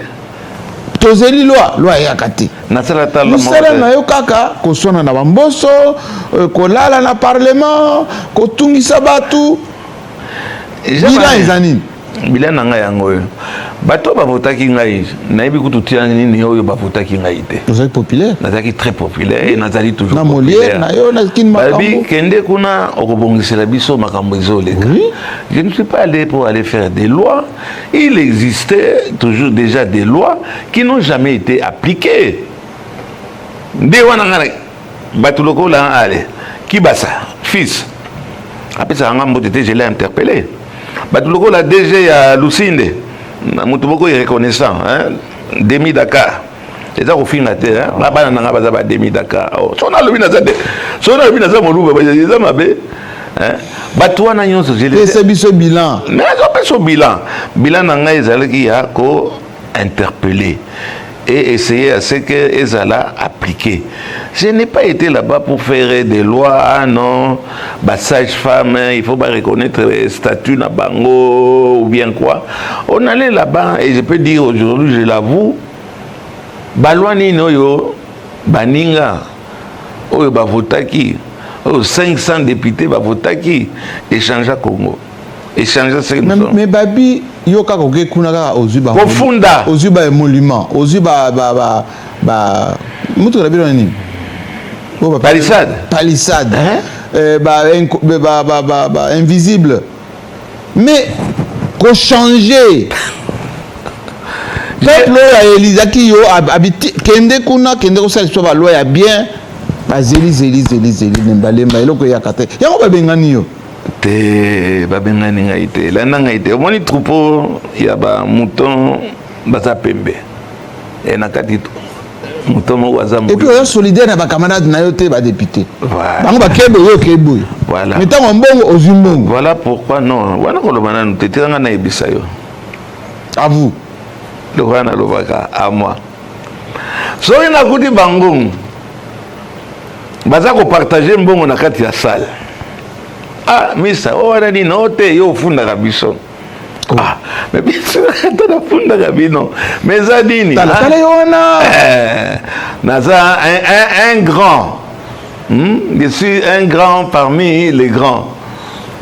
A: Tozeli loi yakati. Misala na yo kaka kosona na bamboso, kolala na parlement, kotungisa batu. Bila ezanini.
B: Bila nanga yango. Bato bavotaki ngai, nayebi kututia nini oyo bavotaki ngai te.
A: Nazali populaire.
B: Nazali très populaire et nazali toujours
A: na populaire. Na yo na kin makambo.
B: Babi kende kuna okobongisela biso makambo ezoleka. Je ne suis pas allé pour aller faire des lois. Il existait toujours déjà des lois qui n'ont jamais été appliquées. Nde wana ngana bato lokola ale Kibasa fils. Après ça ngam boté je l'ai interpellé. Bato lokola DG ya Lusinde. Moutouboko est reconnaissant, hein? Demi Dakar. C'est ça au fin de la terre, hein? Là-bas, on a pas Demi Dakar. Si on a le binazade, si on a le binazade, on a le binazade, hein? Batouan n'a rien sur le.
A: C'est ce bilan.
B: Mais on fait ce bilan. Bilan n'a rien qui a interpellé et essayer à ce que Ezala appliquer. Je n'ai pas été là-bas pour faire des lois, ah non, bah sage-femme, il faut pas reconnaître les statuts na bango ou bien quoi. On allait là-bas et je peux dire aujourd'hui, je l'avoue, balwani no yo, baninga, oyo bavotaki, 500 députés bavotaki, échanger Congo. Échanger ce
A: mais Babi, yo kako ke kunaka ozuba.
B: Profunda.
A: Ozuba émolument. Ozuba mutu rabiro nini?
B: Palissade.
A: Palissade. Invisible. Mais qu'on changer. Peuple ya Elizaki yo habiti kende kuna kende ko sala soba loi ya bien. Ba zeli nembalemba eloko ya kate. Yango ba bengani yo.
B: Te babengani ngai te landa ngai te omoni troupeau ya bamouton baza pembe e na kati mouton moko aza
A: et puis oyo solidaire na bacamarade na yo te badéputé bango bakebe oyo okeboye
B: voilà
A: mais ntango mbongo ozwi mbongo
B: voilà pourquoi non wana koloba nanu te tikanga nayebisa yo
A: à vous
B: lokola nalobaka à moi soki nakuti bango baza kopartage mbongo na kati ya salle. Ah, misa, oh, on no te yo funda kabiso. Ah, mais bien sûr, tu as funda kabino. Mais zadini. Naza un grand. Je suis un grand parmi les grands.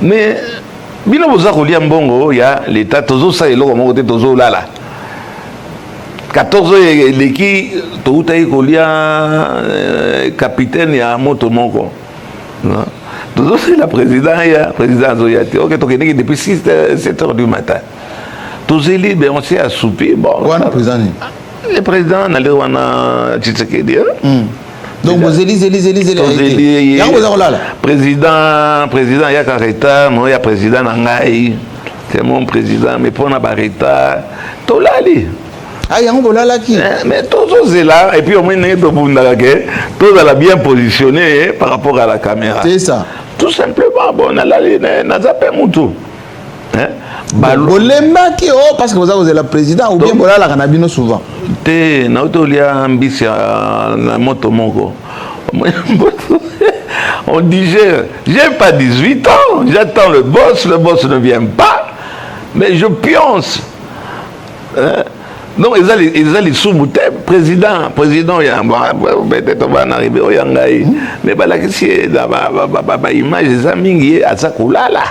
B: Mais bino boza kolia mbongo ya l'état tozo sa eloko moko te tozo lala. 14 leki to utai kolia capitaine ya moto moko. Toujours c'est la présidente Zoyati. Ok, donc il est depuis 7 heures du matin. Tous les libres, on s'est assoupi. Bon. Le président n'a l'air de Tshisekedi.
A: Donc vous élisez.
B: Président Yakareta, moi il y a président Nangaï. C'est mon président, mais pour Nabareta, Tolali.
A: Ah, il y a un bolala qui.
B: Mais tous c'est là, et puis au moins tous à la bien positionné par rapport à la caméra.
A: C'est ça.
B: Tout simplement, bon, on a zappé Moutou.
A: Bolemba qui oh parce que vous avez la président ou bien bolala kanabino souvent.
B: Te na otolia ambition na moto moko. On digère. J'ai pas 18 ans, j'attends le boss ne vient pas, mais je pionce. Donc ils allaient sous-mouter président il y a peut-être on va en arriver au Yangaï mais bah là qu'est-ce image des amis à Sakulala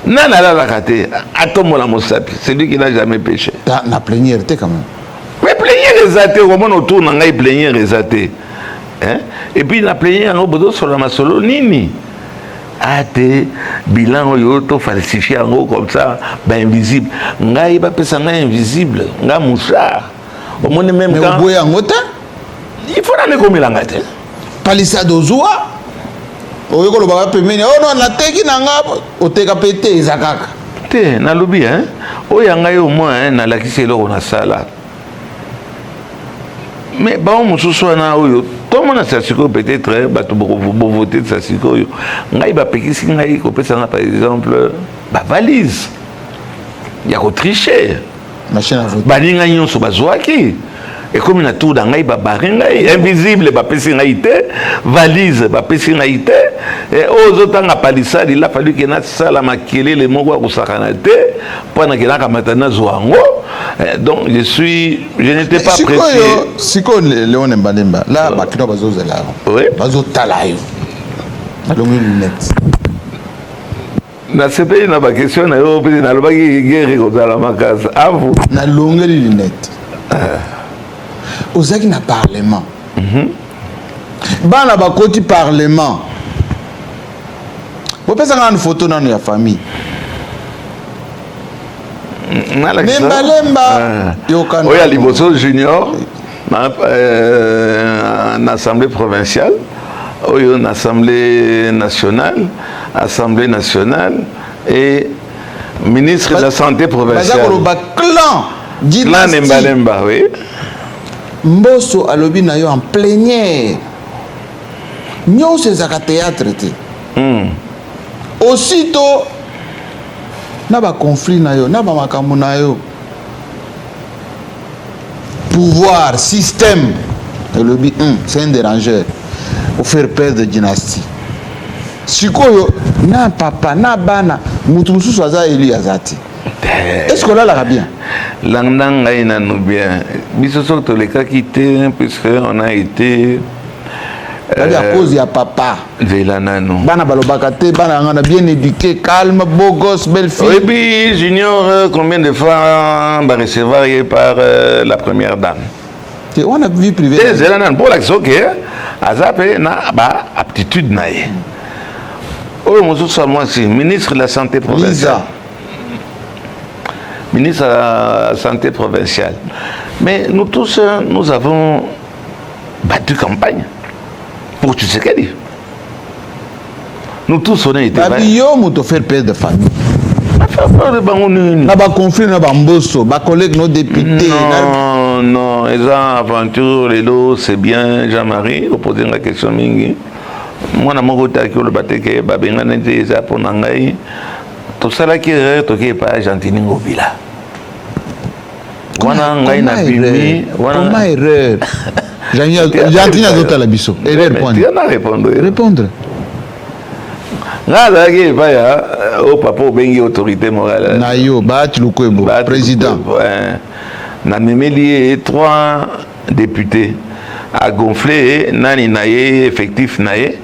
B: nana la raté atomo la mosapi c'est lui qui n'a jamais péché
A: la plénière était quand même
B: mais plénière résaté comment on tourne en plénière résaté hein et puis la plénière on besoin sur la masolo nini ate bilan oyo to falsifié en gros comme ça ben invisible ngai ba pesa ngai invisible nga mouchard au monde même
A: mais
B: quand
A: boya ngota
B: il faut aller comme l'angate
A: palissade ozwa oyekoloba pembeni oh non nateki na nga oteka pe te eza kaka
B: te nalobi oyo ngai au moins nalakisi eloko nasala mais bango mosusu wana oyo tomona sa sikoyo peut-être bato bovote sa sikoyo ngai bapekisi ngai kopesa nga par exemple bavalise ya kotriche baninga nyonso bazwaki ekomi na tour na ngai babare ngai invisible bapesi ngai te valise bapesi ngai te oyo ozotanga palissade il a fallu ke nasala makelele moko ya kosakana te mpo nakenakamata nazwa yango donc je n'étais pas pressé
A: sikoyo Léon Mbalemba la bakino bazozela bazotala yo nalongi lunette
B: nasepeli na bakestion na yo mpe nalobaki guerre kozala makasi avu
A: nalongeli lunette ozaki na parlement bana bakoti parlement bopesanga na photo nano ya famille Mbalemba
B: oyo ya liboso junior na assemblée provinciale oyo na assemblée nationale et ministre de la santé provinciale clan Mbalemba oui
A: Mbosso alobi na yo en plénière nyonso ezaka théâtre te aussitôt na ba conflit na yo na ba makambo na yo pouvoir système alobi c'est un dérangeur pour faire perdre dynastie sikoyo na papa na bana mutu mususu aza eli azati est-ce que là la bien
B: l'andanga ina nous bien biso soto le cas quitté puisque on a été
A: à cause ya papa
B: Velanano
A: bana balobaka te bana ngana bien éduqué calme beau gosse belle fille
B: oui puis j'ignore combien de fois va recevoir par la première dame
A: on a vu privé
B: Velanano pour l'action que azape na ba aptitude nae oh mosusu moi c'est ministre de la santé provinciale ministre de la santé provinciale. Mais nous tous, nous avons battu campagne pour Tshisekedi. Nous tous, on a été...
A: Babio, nous faire perdre de famille. N'a pas conflit, n'a pas Mbosso, pas collègue, nos députés.
B: Non, les aventures, les lots, c'est bien, Jean-Marie, vous posez la question mingi. Moi, je suis allé le battre, je suis allé pour Nangaï. Tout ça qui est toqué par Gentini Ngobila.
A: Comment erreur Gentini a la biso. Erreur point.
B: Tu en as répondu.
A: Répondre.
B: Là, au papa bengi autorité morale.
A: Nayo Bat Lukwebo président.
B: Na memeli 3 députés a gonflé nani naye effectif naye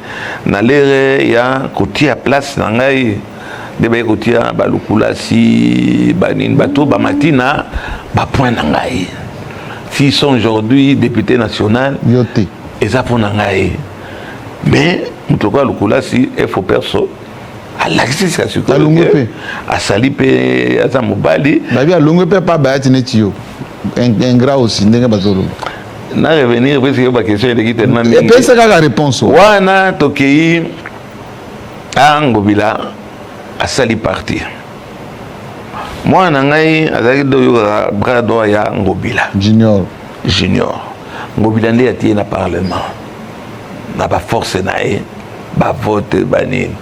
B: na l'air ya kotia place nangai de kotia balukula si banin bato ba matina ba point nangai s'ils sont aujourd'hui députés nationaux
A: yoté
B: eza pour nangai mais mutoka lukula si fo perso alakisi ka suko a sali pe aza mobali
A: babi alongwe pe pa ba tineti yo ingrat aussi ndenge bazolo
B: na revenir parce que ba question de tellement
A: et puis ça la réponse
B: wana tokei Ngobila a sali parti moi na ngai azaki do bras droit ya Ngobila
A: junior
B: Ngobila ndi atie na parlement na ba force nae ba vote banine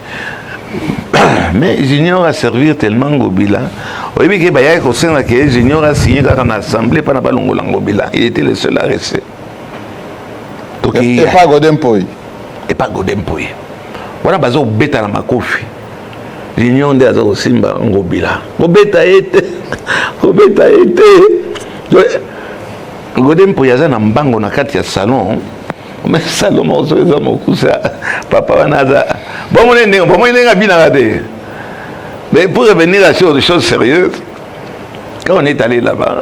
B: mais Junior a servi tellement Ngobila. Oui, mais que Junior a signé dans l'Assemblée pendant pas longtemps Ngobila. Il était le seul à rester.
A: Et pas Godempoy.
B: Et pas Godempoy. Voilà, bazo beta na makofi. Junior de azo simba Ngobila. Beta été. Godempoy aza na mbango na kati ya salon. Mais Salomon se faisait mon cousin, papa Wanaza. Bon, on est bien. Mais pour revenir à des choses sérieuses, quand on est allé là-bas,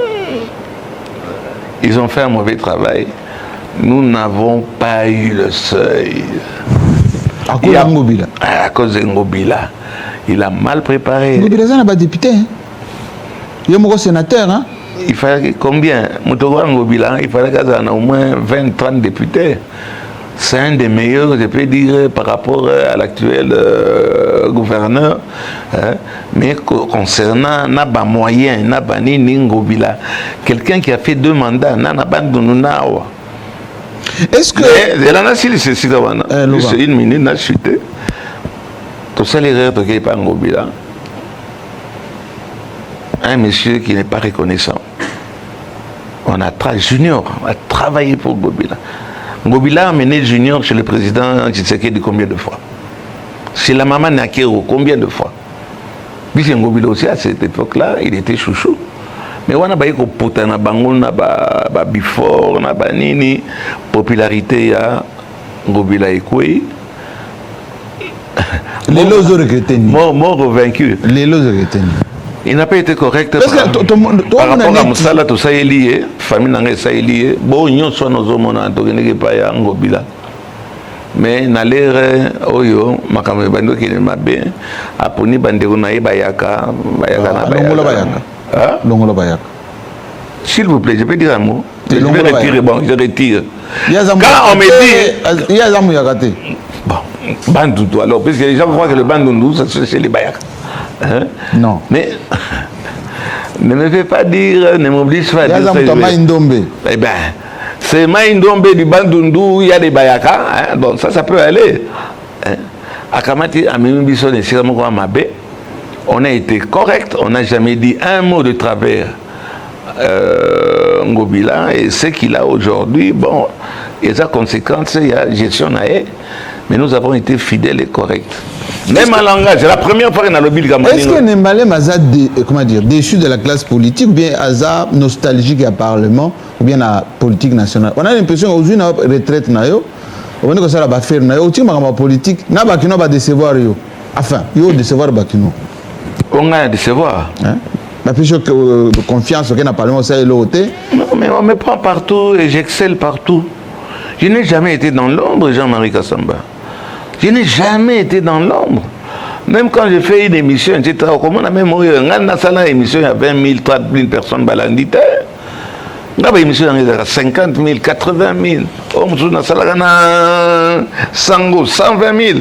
B: ils ont fait un mauvais travail. Nous n'avons pas eu le seuil.
A: À cause de Ngobila.
B: À cause de Ngobila. Il a mal préparé.
A: Ngobila, ça n'a pas député. Il y a un sénateur, hein?
B: Il fallait combien? Il fallait qu'il y ait au moins 20-30 députés. c'est un des meilleurs, je peux dire, par rapport à l'actuel gouverneur. Hein, mais concernant Naba moyen, Naba Ningobila, quelqu'un qui a fait 2 mandats, Nanabandununawa.
A: Est-ce que.
B: C'est une minute, n'a chuté. Tout ça, l'erreur de Kepa Ngobila. Un monsieur qui n'est pas reconnaissant. On a Junior a travaillé pour Ngobila. Ngobila a mené Junior chez le président Tshisekedi combien de fois? Chez la maman Nakero, combien de fois? Puis Ngobila aussi, à cette époque-là, il était chouchou. Mais on a baïko potana bango na ba before na ba nini popularité ya Ngobila ekoi.
A: Les lots regrettés.
B: Mort vaincu.
A: Les lots regrettés.
B: Il n'a pas été correct par rapport à Moussala, tout ça est lié, famille n'a ça est lié. Bon, nous sommes nos hommes, on a pas ya Ngobila. Mais dans l'ère oyo, makamwe bando qui n'est pas bien, aponi bandero na bayaka, bayaka na bayaka.
A: Longola bayaka.
B: S'il vous plaît, je peux dire un mot. Je vais retirer, bon, je retire.
A: Quand on me dit, il y a Zamou Yakate.
B: Bon, Bandoutou alors, parce que les gens croient que le Bandoutou, c'est les bayaka. Hein?
A: Non.
B: Mais ne me fais pas dire, ne m'oblige pas à dire ça. Eh bien, c'est Maïndombe du Bandundu, il y a des bayaka, hein? Donc ça peut aller. Hein? À Kamati, à Mimbiso, on a été correct, on n'a jamais dit un mot de travers Ngobila, et ce qu'il a aujourd'hui, bon, il y a des conséquences, il y a gestion à elle, mais nous avons été fidèles et corrects. Même en langage, c'est la première fois qu'on a le bill.
A: Est-ce que Nembale Maza déçu de la classe politique, ou bien Aza nostalgique à Parlement, ou bien à la politique nationale? On a l'impression qu'aujourd'hui, on a une retraite, on a que ça va faire, on a politique, on va décevoir. Enfin, il faut décevoir Bakino.
B: On a décevoir.
A: La plus de confiance qu'on a Parlement, ça est l'autre.
B: Non, mais on me prend partout et j'excelle partout. Je n'ai jamais été dans l'ombre, Jean-Marie Kassamba. Je n'ai jamais été dans l'ombre. Même quand j'ai fait une émission, etc., comment on a même eu une émission, il y a 20 000, 30 000 personnes balandite. Il y a une émission, il y a 50 000, 80 000. On a 120 000.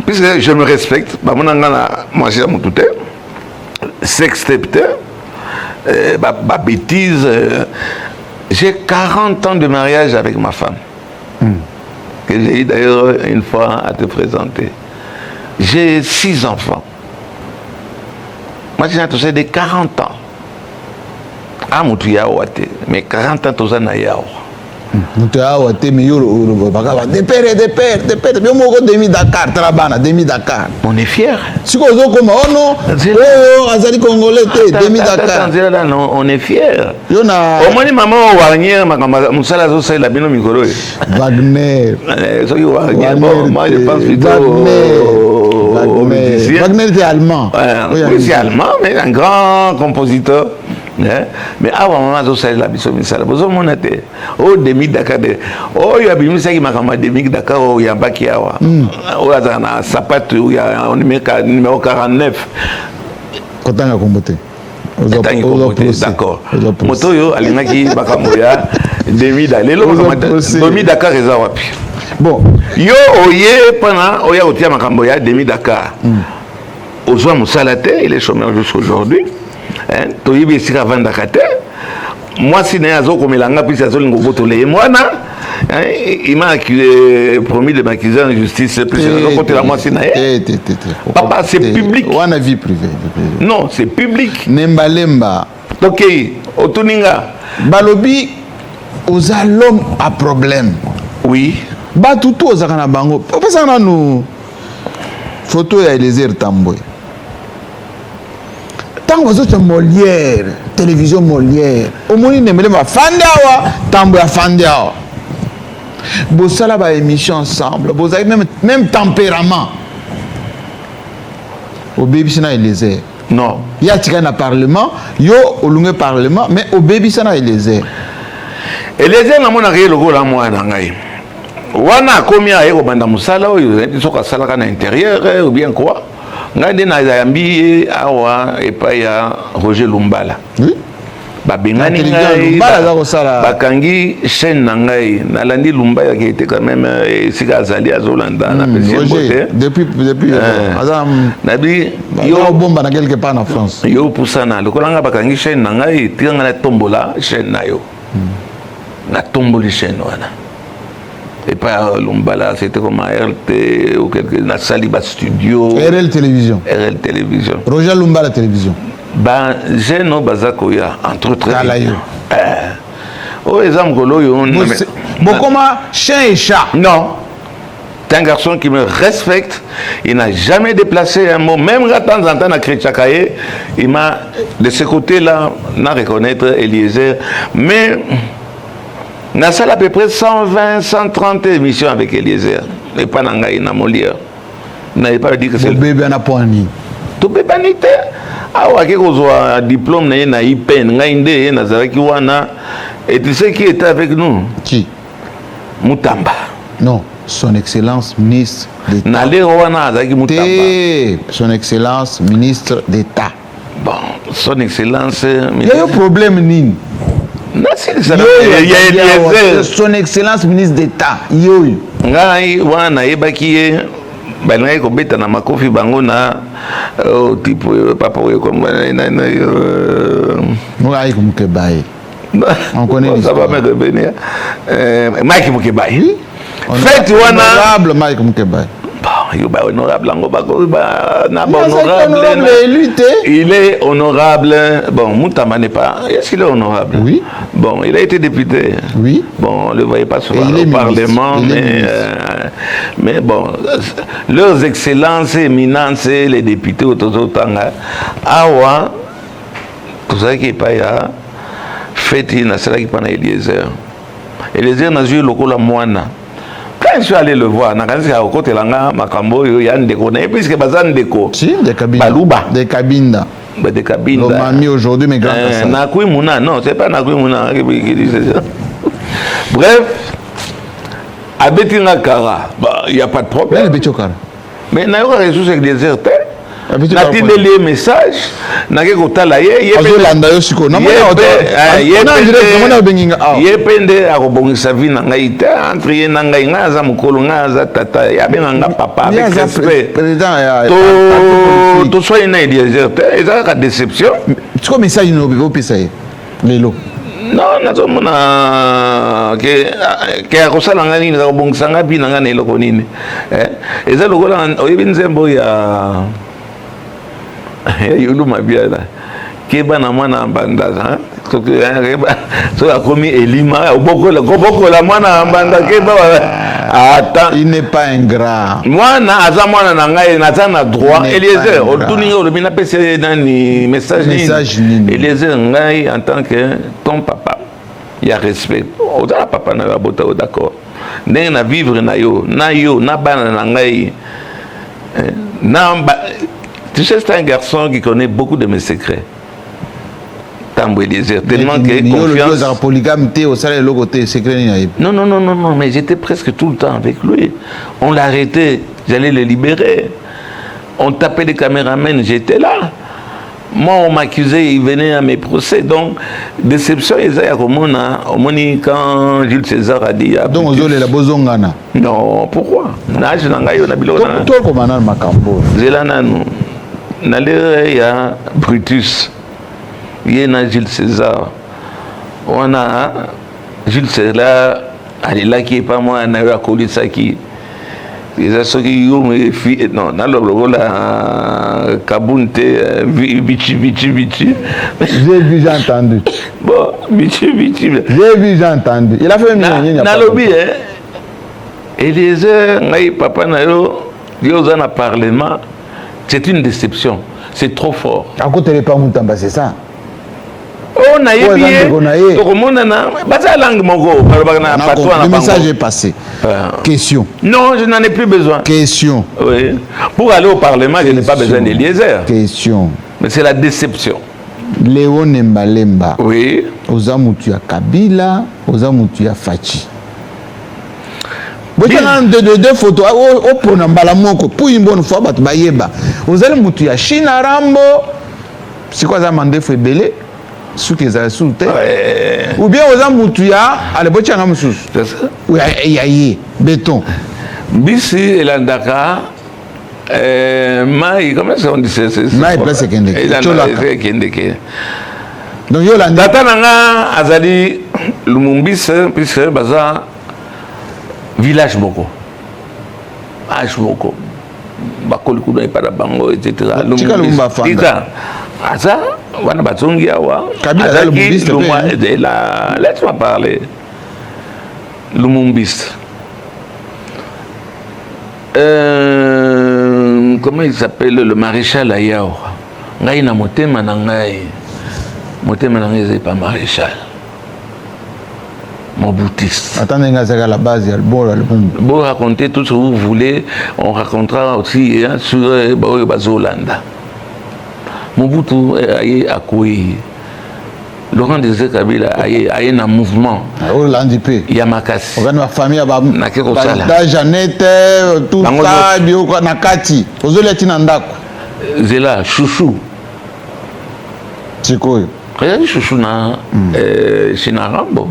B: Puisque je me respecte, moi j'ai mon tout s'excepter, bêtise. J'ai 40 ans de mariage avec ma femme. Que j'ai eu d'ailleurs une fois à te présenter. J'ai 6 enfants. Moi, j'ai touché des 40 ans. Ah, mais 40 ans, tout ça, n'a yao.
A: Demi-Dakar.
B: On est fiers.
A: Si on est congolais, demi-Dakar.
B: On est fiers. Au moins, maman, Wagner. Moi, je pense plutôt.
A: Wagner était allemand.
B: Oui, c'est allemand, mais un grand compositeur. Mais avant maman zo sala biso misala bozo monate o demi Dakar de o ya bimisa ki makama demi Dakar o ya baki awa o ya na sapato ya on numéro 49
A: kotanga kombote
B: d'accord moto yo alingaki bakambo ya demi dalelo demi Dakar eza wapi
A: bon
B: yo oye pana o ya otia makambo ya demi Dakar ozwa musala te il est chômeur jusqu'aujourd'hui. Moi, si je suis il m'a promis de m'accuser en justice. Papa, c'est public.
A: On a vie privée.
B: Non, c'est public.
A: Nembalemba.
B: Ok, Otuninga.
A: Balobi, aux l'homme à problème.
B: Oui.
A: Batoutou aux Akanabango. Pourquoi ça nous photo et Eliezer Tamboy? Tant que vous êtes Molière, télévision Molière, au moins il ne me l'a pas Fandawa, Tamboya Fandawa. Vous avez une émission ensemble, vous avez même tempérament. Au baby Sana Eliezer.
B: Non.
A: Il y a un parlement, il y a un parlement, mais au baby Sana Eliezer.
B: Eliezer n'a pas rien logo la moi n'angai. Wana combien aéro banda musala ou ils sont à salaka à l'intérieur ou bien quoi? Ngade na yambi awa et pas ya Roger Lumbala.
A: Oui.
B: babengani ngai bakangi chaîne na ngai nalandi lumba ya qui était quand même sika azali azolanda na
A: Roger depuis
B: nabi
A: yo bomba na quelque part en France
B: yo pusana lokolanga bakangi chaîne na ngai tiranga na tombola chaîne na yo na tomboli chaîne wana et pas Lumbala, c'était comme RLT ou quelque na Saliba Studio.
A: RL Télévision.
B: RL Télévision.
A: Roger Lumbala Télévision.
B: Ben, j'ai no bazakoya entre autres.
A: Kalayo.
B: Oh, exemple golo yo.
A: Bon, comment chien et chat?
B: Non. C'est un garçon qui me respecte. Il n'a jamais déplacé un mot. Même de temps en temps, à Krechakaye, il m'a, de ce côté-là, n'a reconnaître Eliezer. Mais. On a à peu près 120, 130 émissions avec Eliezer. Mais pas dans la Molière. Vous n'avez pas dit que c'est...
A: Le bébé n'a pas ni.
B: Tout bébé n'a pas. Ah ouais, un diplôme, il y a une peine, il y a et tu sais qui était avec nous?
A: Qui?
B: Moutamba.
A: Non, son excellence ministre d'État. Son excellence ministre d'État.
B: Bon, son excellence...
A: Il y a un problème, Nine. Son excellence ministre d'État.
B: Ngai wana ebakiye bangai ko beta na makofi bango na type papa oyo comme
A: Ngai ko Mukebai. On connaît
B: ça va me revenir Mike Mukebai. Fête wana
A: honorable Mike Mukebai.
B: Yo ba honorable ngo ba na honorable il est honorable. Bon, Moutama n'est pas. Est-ce qu'il est honorable?
A: Oui.
B: Bon, il a été député.
A: Oui.
B: Bon, on ne le voyait pas souvent au Parlement, mais bon, leurs excellences et éminences, les députés au Tototanga, Awa, tout ça qui est pas là, fait une cela qui pendant Eliezer. Eliezer n'a eu le coup la moine. Quand je suis allé le voir, je suis côté langa makambo yo yandeko na puisque bazan deko.
A: Si, des cabines.
B: Baluba.
A: Des cabines.
B: Des cabines.
A: On m'a mis aujourd'hui mes grands.
B: Nakui Mouna, non, c'est pas Nakui Mouna qui dit ça. Bref, à Betina Kara, il n'y a pas de problème. Mais il y a des ressources avec des désertés. Nati les messages, nake kotala ye pende akobongisa vie na ngai te entre ye na ngai nga za mukolo nga za tata ya benanga papa avec respect to soy na désert eza ka déception
A: tu comme message no biko pesa ye lelo
B: non nazomona ke akosala nga nini akobongisa nga bi na nga na eloko nini eza lokola oyebi nzembo ya yulu mabiala keba na mwana mbanda so akomi elima bokola mwana mbanda keba attends
A: il n'est pas ingrat
B: mwana aza mwana na ngai naza na droit Eliezer otuninga olobina pese nani message nini Eliezer ngai en tant que ton papa il y a respect oza papa na bota d'accord ndenge na vivre na yo na bana na ngai tu sais, c'est un garçon qui connaît beaucoup de mes secrets. Tambo Eliezer, tellement que confiance. Non, mais j'étais presque tout le temps avec lui. On l'arrêtait, j'allais le libérer. On tapait les caméramans, j'étais là. Moi, on m'accusait, il venait à mes procès. Donc, déception, quand Jules César a dit...
A: Donc, vous avez la bozongana.
B: Non, pourquoi? Il y a Brutus, il y a Jules César. On a Jules César, elle est là qui est pas moi, on a eu à coller ça qui. Les associés, non, dans le rôle à Kabunte, Bichi.
A: J'ai vu, j'ai entendu.
B: Bon, Bichi.
A: J'ai vu, j'ai entendu. Il a fait une
B: dans le lobby, et les heures, papa, dans le Parlement. C'est une déception. C'est trop fort.
A: À côté de pas Moutamba, c'est ça.
B: Oh, le
A: message est passé. Question.
B: Non, je n'en ai plus besoin.
A: Question.
B: Oui. Pour aller au Parlement, je n'ai pas besoin d'Eliezer.
A: Question.
B: Mais c'est la déception.
A: Léon Mbalemba.
B: Oui.
A: Ozamutu ya Kabila, Ozamutu ya Fachi. Vous avez deux photos, pour une bonne fois, vous allez moutir à Chine, à Rambo, c'est quoi ça, Mandé Fébélé? Souki za soute. Ou bien aux amoutuya, allez botianga musus.
B: C'est ça.
A: Oui, aïe, béton.
B: Bisi elandaka mai, comment ça on dit ça?
A: Mai place kendeke.
B: Kendeke.
A: Donc yo landi.
B: Tata nanga azali Lumumbis puisque baza village moko. Village moko. Bakoli kuna ipara bango etc.
A: Tika
B: Aza wana batongi awa.
A: Kabila Lumumbis
B: laisse-moi parler. Lumumbis. Comment il s'appelle le maréchal Ayao? Ngai na motema na ngai. Motema na ngai c'est pas maréchal. Mobutis.
A: Attendez, la base, il y a le bon, le bon.
B: Bon, racontez tout ce que vous voulez. On racontera aussi hein, sur Bazolanda. Mobutu aye akoué. Laurent Désiré Kabila aye un mouvement. Il y a Makasi.
A: On a famille à
B: Nakekosala.
A: Jeannette, tout ça, bio Nakati. Ozoleti Nandako.
B: Zela chouchou.
A: C'est quoi?
B: Regarde chouchou na Chinarambo.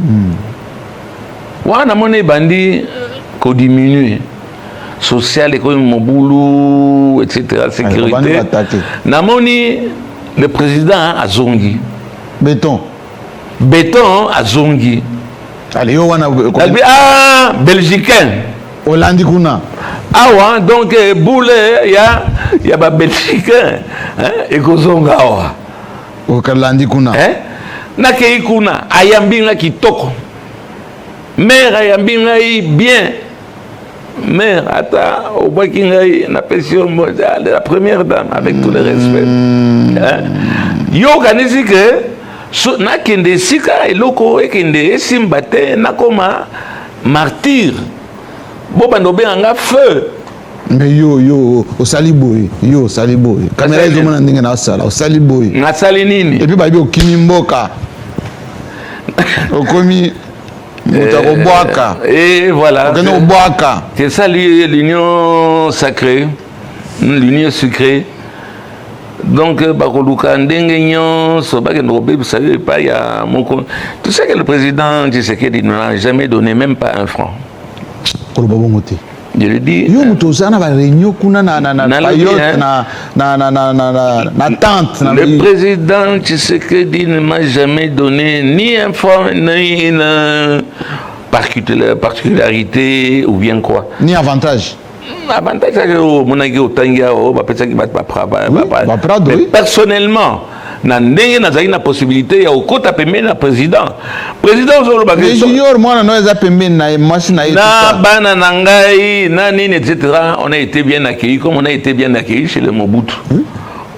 B: Wana mone bandi ko diminuer social économique mobulu etc. sécurité. Namoni le président Azongi.
A: Béton
B: Azongi.
A: Allez yo wana
B: belgicain.
A: Hollandi kuna.
B: Awa donc boule ya ba belgicain hein et kozonga awa.
A: Hollandi kuna.
B: Hein? Na kei kuna ayambinga kitoko. Mère ayambinga bien. Mère ata au bakinga na pension de la première dame avec tout le respect. Hein? Yo kanisi que na kende sika eloko ekende simbate na koma martyr. Bo bandobe anga feu.
A: Mais yo osaliboy yo saliboy caméra ezo mona ndenge na sala osaliboy
B: na sali nini
A: et puis ba yo kimimboka okomi mutakoboaka
B: et voilà
A: okeno boaka
B: c'est ça l'union sacrée l'union sucrée donc bakoluka ndenge nyonso bakendo kobebisa yo epai ya moko. Tu sais que le président Tshisekedi n'a jamais donné même pas un franc.
A: koloba bongo te.
B: Je le dis.
A: Yo mutozana ba réunion kuna na payote na tente.
B: Le président Tshisekedi ne m'a jamais donné ni un franc ni une particularité ou bien quoi.
A: Ni avantage.
B: Avantage mais personnellement nandenge nazali na possibilité ya okota pembeni na président ozoloba
A: mais junior mwana no eza pembeni na machine
B: na bana na ngai na nini etc. On a été bien accueillis comme on a été bien accueillis chez le Mobutu.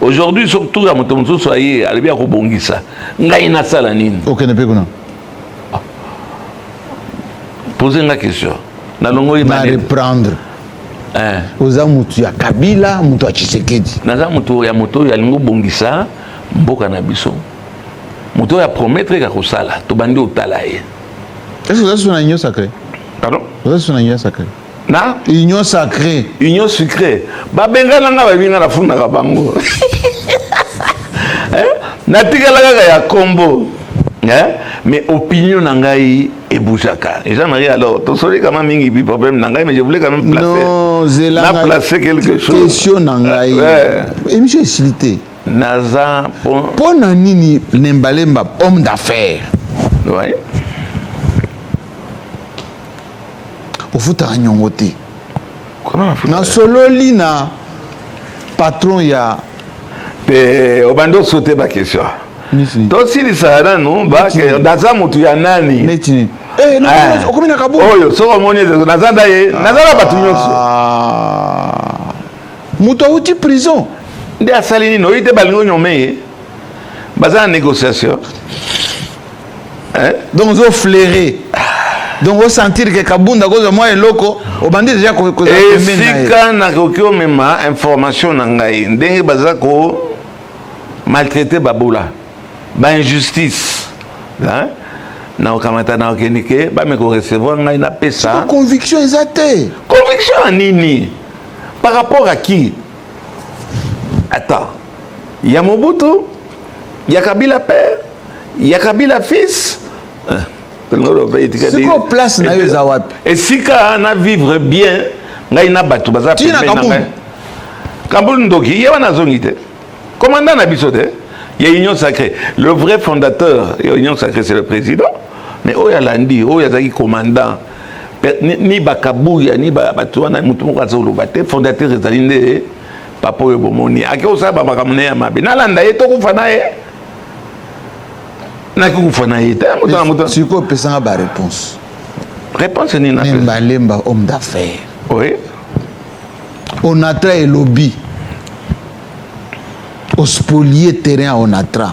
B: Aujourd'hui surtout à moto mosusu aye alibi akobongisa ngai nasala nini
A: okende pe kuna
B: poser une question na longo
A: na reprendre oza mutu ya Kabila mutu ya Tshisekedi
B: naza mutu ya moto ya lingo bongisa mboka na biso moto ya promettre ka kosala to bandi otala ye.
A: Est-ce que c'est une union sacrée?
B: Pardon?
A: C'est une union sacrée.
B: Na
A: union sacrée.
B: Union sucrée. Ba bengala nga ba binga na funda ka bango. Na tigala ka ya kombo. Mais opinion nangai et boujaka. Et Jean-Marie alors, tu sais comment mingi bi problème nangai mais je voulais quand même placer.
A: Non, Zéla
B: placer quelque chose.
A: Question nangai. Émission facilité.
B: Naza
A: pour nini Nembalemba homme d'affaires.
B: Ouais.
A: Au foot à nyongote.
B: Comment
A: na solo lina patron ya
B: pe obando sauter ba question. To si lisana no ba ke daza mutu ya nani
A: neti non okomi na kabo
B: oyo so omoni nazanda ye nazala batu nyonso
A: mutu uti prison
B: nde asali nini oyite balingo nyome baza négociation
A: donc zo flairer donc on sentir que kabunda koza moi eloko obandi déjà ko
B: sika na kokio mema information na ngai ndenge baza ko maltraiter babola ba injustice hein na okamata na okenike ba me ko recevoir ngai na pesa
A: conviction exacte
B: conviction nini par rapport à qui? Attends, il y a Mobutu, il y a Kabila père, il y a Kabila fils.
A: C'est quoi place na yo zawap?
B: Et si ka na vivre bien, ngai na batu baza pe na ngai. Kambulu ndoki ya wana zongite. Commandant na bisote, il y a union sacrée. Le vrai fondateur de l'union sacrée c'est le président. Mais oya landi, oya zaki commandant. Ni bakabuya ni batu wana mutu moko azoloba te fondateur ezalinde papa oyo bomoni. Ake osaba makamune ya mabe. Na landa ye to kufana ye.
A: Si vous pouvez faire une réponse.
B: Réponse ni na
A: Lemba homme d'affaires.
B: Oui.
A: On a trait lobby. Au spolier terrain on a trait.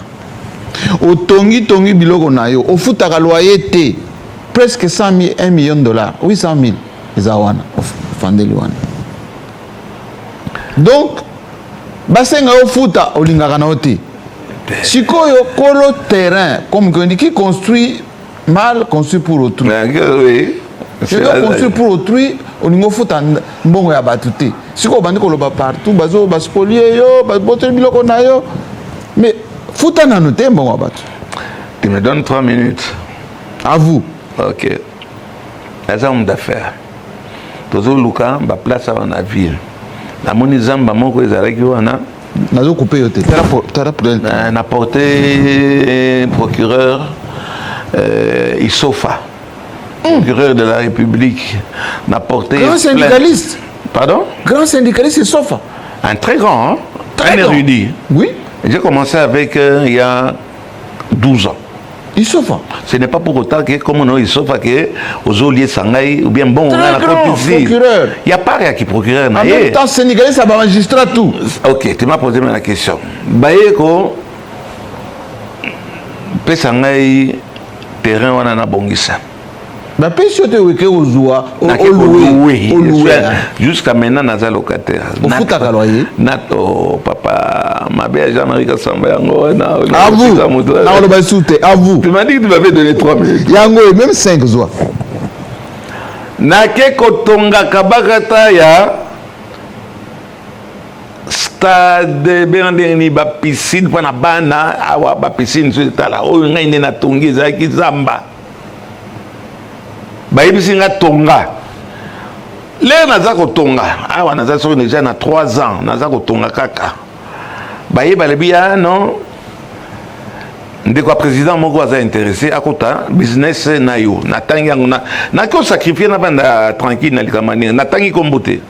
A: Au tongi biloko na yo. Au futaka loyer presque 100 000, $1 million. 800 000. Zawana. Fandeliwana. Donc, basenga au futa au lingaka oti. Si kolo terrain, comme on dit, qui construit mal, construit pour autrui.
B: Oui.
A: Si on construit pour autrui, on n'y a pas de bon à battre. Si on bande kolo partout, bazo baspolier yo, bazoter biloko na yo, mais fouta na noté bon à battre.
B: Tu me donnes 3 minutes.
A: À vous.
B: Ok. Les hommes d'affaires. Toujours Luka, ba place à la ville. La monizamba moko ezalaki wana.
A: Nazo coupé yote.
B: On a porté procureur Isofa, procureur de la République. On a porté
A: grand syndicaliste.
B: Pardon?
A: Grand syndicaliste Isofa.
B: Un très grand, hein?
A: Très
B: un
A: grand.
B: érudit.
A: Oui.
B: J'ai commencé avec il y a 12 ans.
A: Isofa.
B: Ce n'est pas pour autant que, comme on a Isofa, que aux Oliers Sangaï, ou bien bon, on a la
A: procureur.
B: Il n'y a pas rien qui procureur.
A: En même temps, Sénégalais, ça va magistrat tout.
B: Ok, tu m'as posé la question. Bayeko, Pesangaï, terrain, on en a bongissa.
A: Mais puis, tu es au Zoua, au loué.
B: Jusqu'à maintenant, on a locataire.
A: Au foutaka loyer.
B: Nato, papa, ma belle Jean-Marie Kassamba, Yango.
A: À vous. À vous.
B: Tu m'as dit que tu m'avais donné 3 minutes.
A: Yango, même 5 Zoua.
B: Nake Kotonga Kabakata ya stade Bernardini ba piscine pour na bana awa ba piscine sur tala o ngai ne na tongi za ki zamba ba yebisi nga tonga le naza ko tonga awa naza so déjà na 3 ans naza ko tonga kaka ba yeba le bia non ndeko président moko aza intéressé akota business na yo na tangi yango na ko sacrifier na banda tranquille na likamani na tangi kombote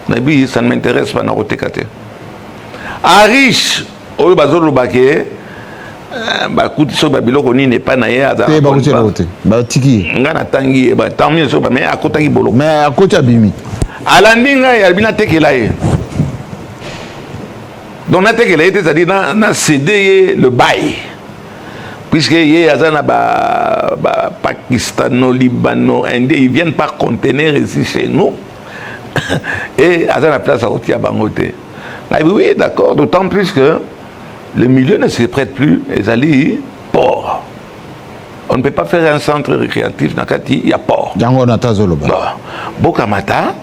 B: na bi ça ne m'intéresse pas na kotekate a riche oyo bazolo bake ba kuti so ba biloko nini pas na ye aza
A: ba kuti na kote ba tiki
B: nga na tangi ba tant so ba mais akota ki bolo
A: mais akota bimi
B: alandi nga ya bina tekela ye donc na tekela ye c'est-à-dire na céder le bail puisque y a Pakistano, Libano, Indien, ils viennent par conteneur ici chez nous et à la place à Otia Bangote. Oui, d'accord, d'autant plus que le milieu ne se prête plus, les alliés, port. On ne peut pas faire un centre récréatif dans Kati, il y a port. Bokamata,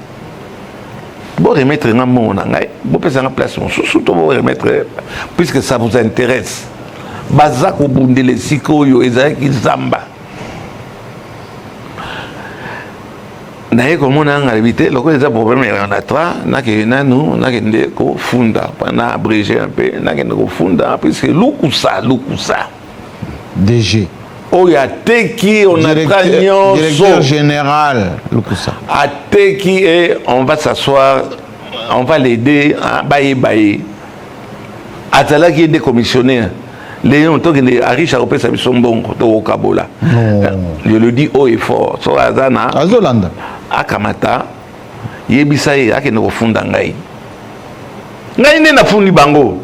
B: vous remettre un mot, vous pouvez faire une place, surtout vous remettre, puisque ça vous intéresse. Bazako bundele sikoyo ezaki zamba naye komona ngalibité loko eza problème on a trois nakena nous nakende ko funda pana abrégé un peu nakende ko funda puisque lukusa DG oya teki on a tragnon
A: directeur général lukusa
B: a teki et on va s'asseoir on va l'aider à baye atala qui est décommissionné. Léon, tant qu'il a riche à repérer sa mission bon, au Kabola. Je le dis haut et fort. So Azana,
A: Azolanda,
B: Akamata, Yebisaye, Akeno Fundangai. Naïne n'a fourni bango.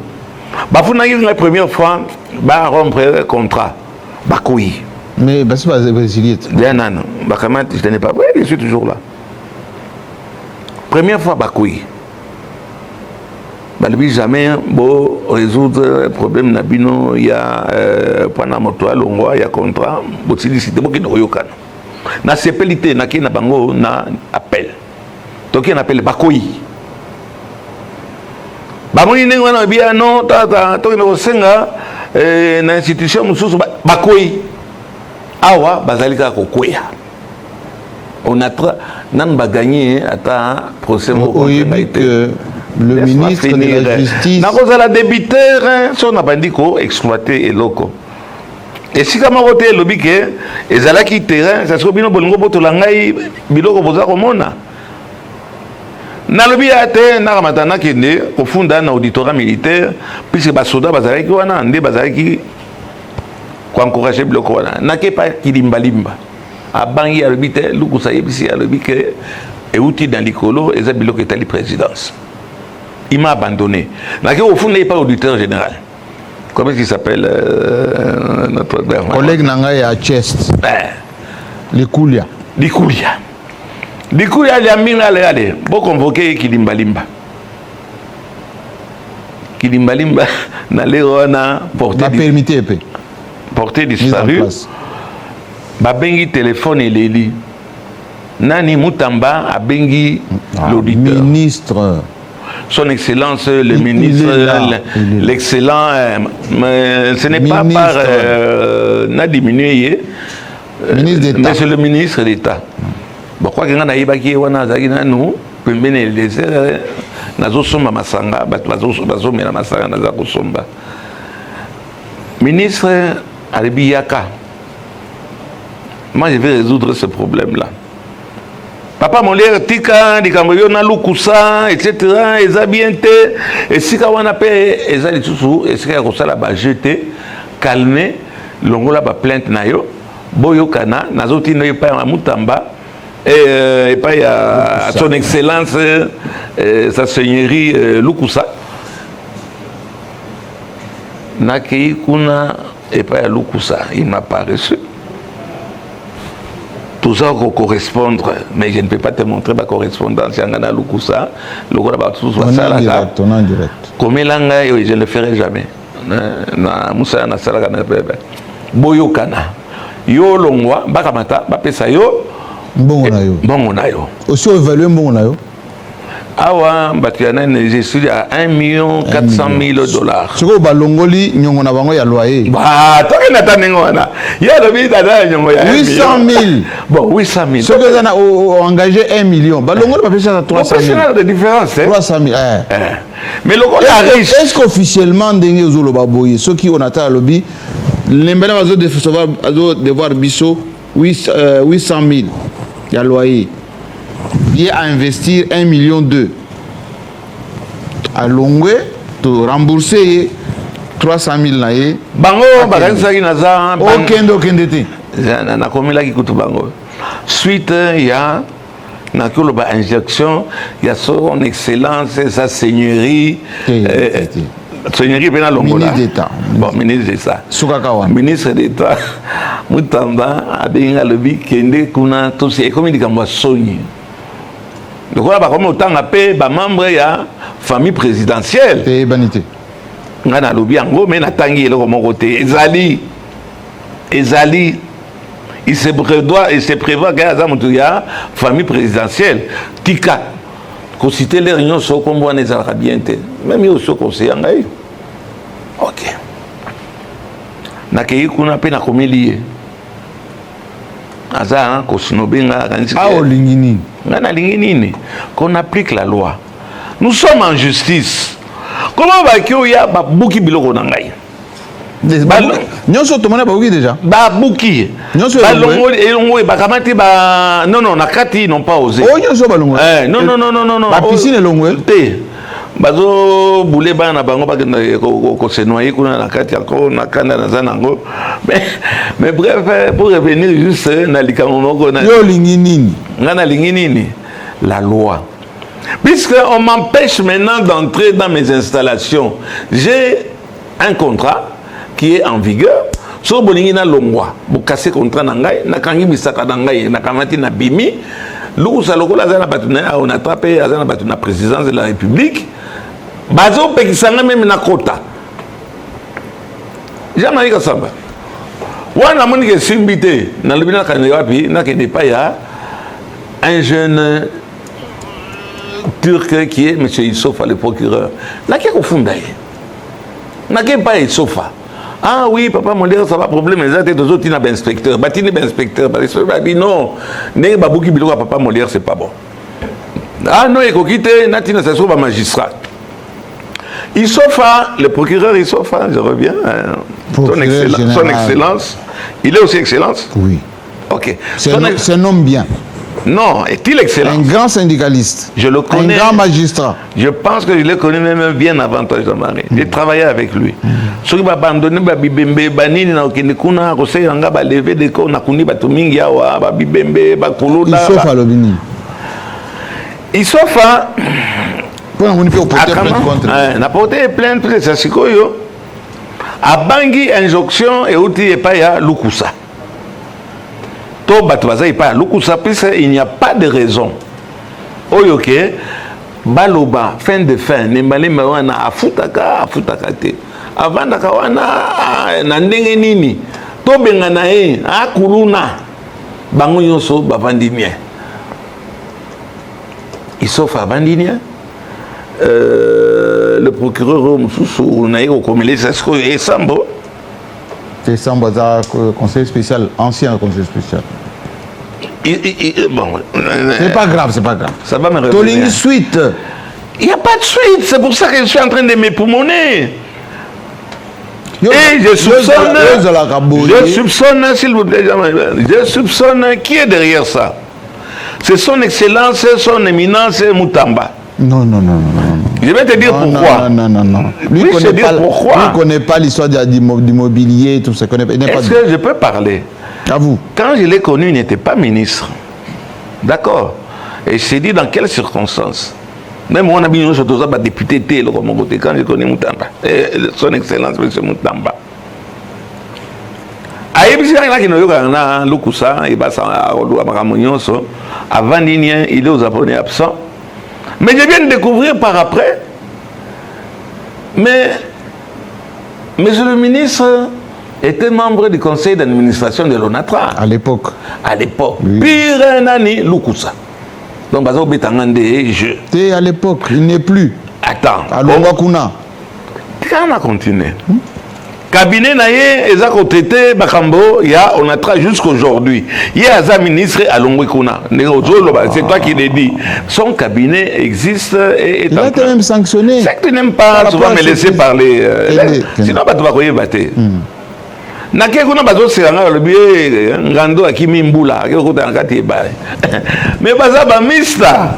B: Bafunagi la première fois, ba rompre contrat. Bakoui.
A: Mais c'est pas brésilien.
B: Bien non, Bakamat, je n'ai pas. Oui, je suis toujours là. Première fois, Bakoui. Balbi jamais bon résoudre le problème nabino il y a pendant moto alongwa il y a contrat botilicité boki no yokana na sepelité na kina bango na appel donc on appelle bakoyi bamoni nengo na bia non tata to no senga na institution mususu bakoi awa bazalika kokwea on a nan ba gagné ata procès
A: que le ministre de la Justice
B: na cause la débiteur so na bandiko exploiter eloko et si kama côté lobi que ezalaki terrain ça se bino bolingo botola ngai biloko boza komona na lobi ate na ramatana kende kofunda na auditorat militaire puisque basoda bazalaki wana nde bazalaki ko encourager biloko wana na ke pa kilimbalimba abangi ya lobi te lukusa yebisi ya lobi que euti dans likolo eza biloko etali présidence. Il m'a abandonné. Au fond, il n'est pas auditeur général. Comment est-ce qu'il s'appelle notre
A: collègue Nangay à Chest. Likoulia.
B: Likoulia, il y a mis allez, pour convoquer Kilimbalimba. Kilimbalimba, n'allez pas porter disparu. Babengi téléphone et l'éli. Nani Moutamba a bengi l'auditeur.
A: Ministre.
B: Son Excellence, le ministre, l'excellent, mais ce n'est pas par n'a diminué, mais c'est le ministre d'État. Pourquoi que n'a pas qui wana zagina nous, pembene les nazo somba masanga, bazo mena masanga nazo somba. Ministre Albiyaka, moi je vais résoudre ce problème-là. Papa mon lère tika dikamboyo na lukusa etc. eza bien te et si ka wana pe eza lisusu et si ka kosala ba jeter calmer longola ba plainte na yo boyo kana nazoti no pa Mutamba et pas ya son excellence sa seigneurie lukusa na ki kuna et pas ya lukusa il m'a pas reçu. Tout ça correspondre, mais je ne peux pas te montrer ma correspondance. En Lukusa, le roi va tout ça là. Comme l'anga, je ne le ferai jamais. Na Moussa na sala kana bebe. Boyo kana. Yo longwa, bakamata, bapesa yo.
A: Bongo na yo.
B: Bongo na yo.
A: Aussi évaluer bongo na yo.
B: Awa batiana je suis à 1 400 000 dollars.
A: Soko balongoli nyongo na bango ya loyer.
B: Bah, toi na tanengo wana. Ya lobi dada nyongo ya
A: 800 000.
B: Bon, 800 000.
A: Soko za na engagé 1 million. Balongoli ba pesa 300 000.
B: C'est de différence hein.
A: 300 000.
B: Mais le la riche.
A: Est-ce qu'officiellement ndenge ozolo baboye ceux qui on attend lobi l'embena bazo devoir biso 800 000 ya loyer. Il a investir 1,2 million. À Longwe, tu rembourser 300 000 naïe.
B: Bango, bagansaki naza.
A: Aucun été.
B: Na komela ki kutu bango. Suite, il y a na koloba injection, il y a son excellence, sa seigneurie. Seigneurie pena Longola.
A: Ministre d'État.
B: Bon, ministre d'État.
A: Sukakawa.
B: Ministre d'État. Mutamba abenga lobi kende kuna to c'est comme il kamba soni. Donc là, comme autant appelé membre de la famille présidentielle.
A: C'est banité.
B: On a lobby en gros, mais on a tangué le mon côté. Ezali, il se prévoit qu'il y a une famille présidentielle. Tika, qu'on cite les réunions sur comme on est bien. Même il y a aussi conseil en gaï. Ok. Na kei kuna pe na komelie. Aza ko sinobenga kanzi.
A: Ah olingini.
B: Qu'on applique la loi. Nous sommes en justice. Comment va qu'il y a Babouki Biloko Nangaï?
A: Nous sommes Babouki déjà.
B: Babouki. Non, non, Nakati n'ont pas osé.
A: Oh, nous sommes
B: non.
A: La piscine est longue.
B: Bazo boule ba na bango ba ko se noyer kuna na kati encore na kanda na zanango mais bref pour revenir juste na likamoko na
A: yo linginini
B: ngana linginini la loi puisque on m'empêche maintenant d'entrer dans mes installations j'ai un contrat qui est en vigueur so bolingi na longwa bu casser contrat na ngai na kangi bisaka na ngai na kamati na bimi lukusa lokola za na partenaire on attrape za na partenaire présidence de la République. Bazo pekisanga même na kota. Jamais ka samba. Wana moni ke simbité na lobina ka wapi na ke ne pas ya un jeune turc qui est monsieur Issofa le procureur. Na ke ko fundaye. Na ke pas Issofa. Ah oui, papa Molière, ça va problème, mais ça, t'es toujours un inspecteur. Bah, tu es inspecteur. Bah, il dit non. N'est pas beaucoup de papa Molière, c'est pas bon. Ah non, il faut quitter, Natina, ça se trouve magistrat. Issofa, le procureur Issofa, je reviens. Son excellence. Il est aussi excellence?
A: Oui.
B: Ok.
A: C'est un homme bien.
B: Non, est-il excellent?
A: Un grand syndicaliste.
B: Je le connais.
A: Un grand magistrat.
B: Je pense que je le connais même bien avant toi, Jean-Marie. J'ai travaillé avec lui. Ce qui m'a abandonné, Bibembe, Banini, Naokinekuna, Rosé, Anga, levé des corps, Nakuni, Batumingi, Awa, Bibembe, Bakuluda.
A: Issofa, Lobini.
B: Issofa.
A: On peut porter plainte contre.
B: On a porté plainte, c'est ce que yo. A Bangi, injonction, et outil, et pas ya Lukusa. Il n'y a pas de raison. Ok, Baloba, fin de fin, Nembale Mawana, Afutaka te. Avant d'Akawana, Nandenge Nini, Tobenganae, Akuluna, Bango Yoso, Bavandinien. Il sauf à Bandinien. Le procureur Moussou, Naïro, comme il est, et Sambo.
A: C'est Sambaza, conseil spécial, ancien conseil spécial.
B: Bon,
A: c'est pas grave, c'est pas grave.
B: Ça va me revenir.
A: Tolingi suite.
B: Il n'y a pas de suite, c'est pour ça que je suis en train de m'époumoner. Et je soupçonne, s'il vous plaît, je soupçonne qui est derrière ça. C'est son excellence, son éminence Moutamba.
A: Non.
B: Je vais te dire pourquoi.
A: Non. Lui ne connaît pas l'histoire d'immobilier, tout ça.
B: Est-ce que je peux parler?
A: À vous.
B: Quand je l'ai connu, il n'était pas ministre. D'accord. Et je t'ai dit dans quelles circonstances. Même mon ami, surtout ça, député Télo, comme côté, quand je connais Moutamba. Son excellence, M. Moutamba. Avant Ninian, il est aux Japonais absents. Mais je viens de découvrir par après. Mais Monsieur le ministre était membre du conseil d'administration de l'ONATRA.
A: À l'époque.
B: À l'époque.
A: Oui.
B: Pire Nani Lukusa. Donc, Bazo Betangande, je.
A: C'est à l'époque, il n'est plus.
B: Attends.
A: À Longwakuna.
B: Quand on a continué. Cabinet naye ezako traité Bakambo, il y a ONATRA jusqu'aujourd'hui. Il y a un ministre à Longwakuna. C'est toi qui l'as dit. Son cabinet existe et
A: il a été même sanctionné.
B: C'est que tu n'aimes pas souvent me laisser parler. Sinon, tu vas te battre. Nakekuna bazo seranga le biais ngando akimi mbula akekota nakati ebale. Mais baza ba mista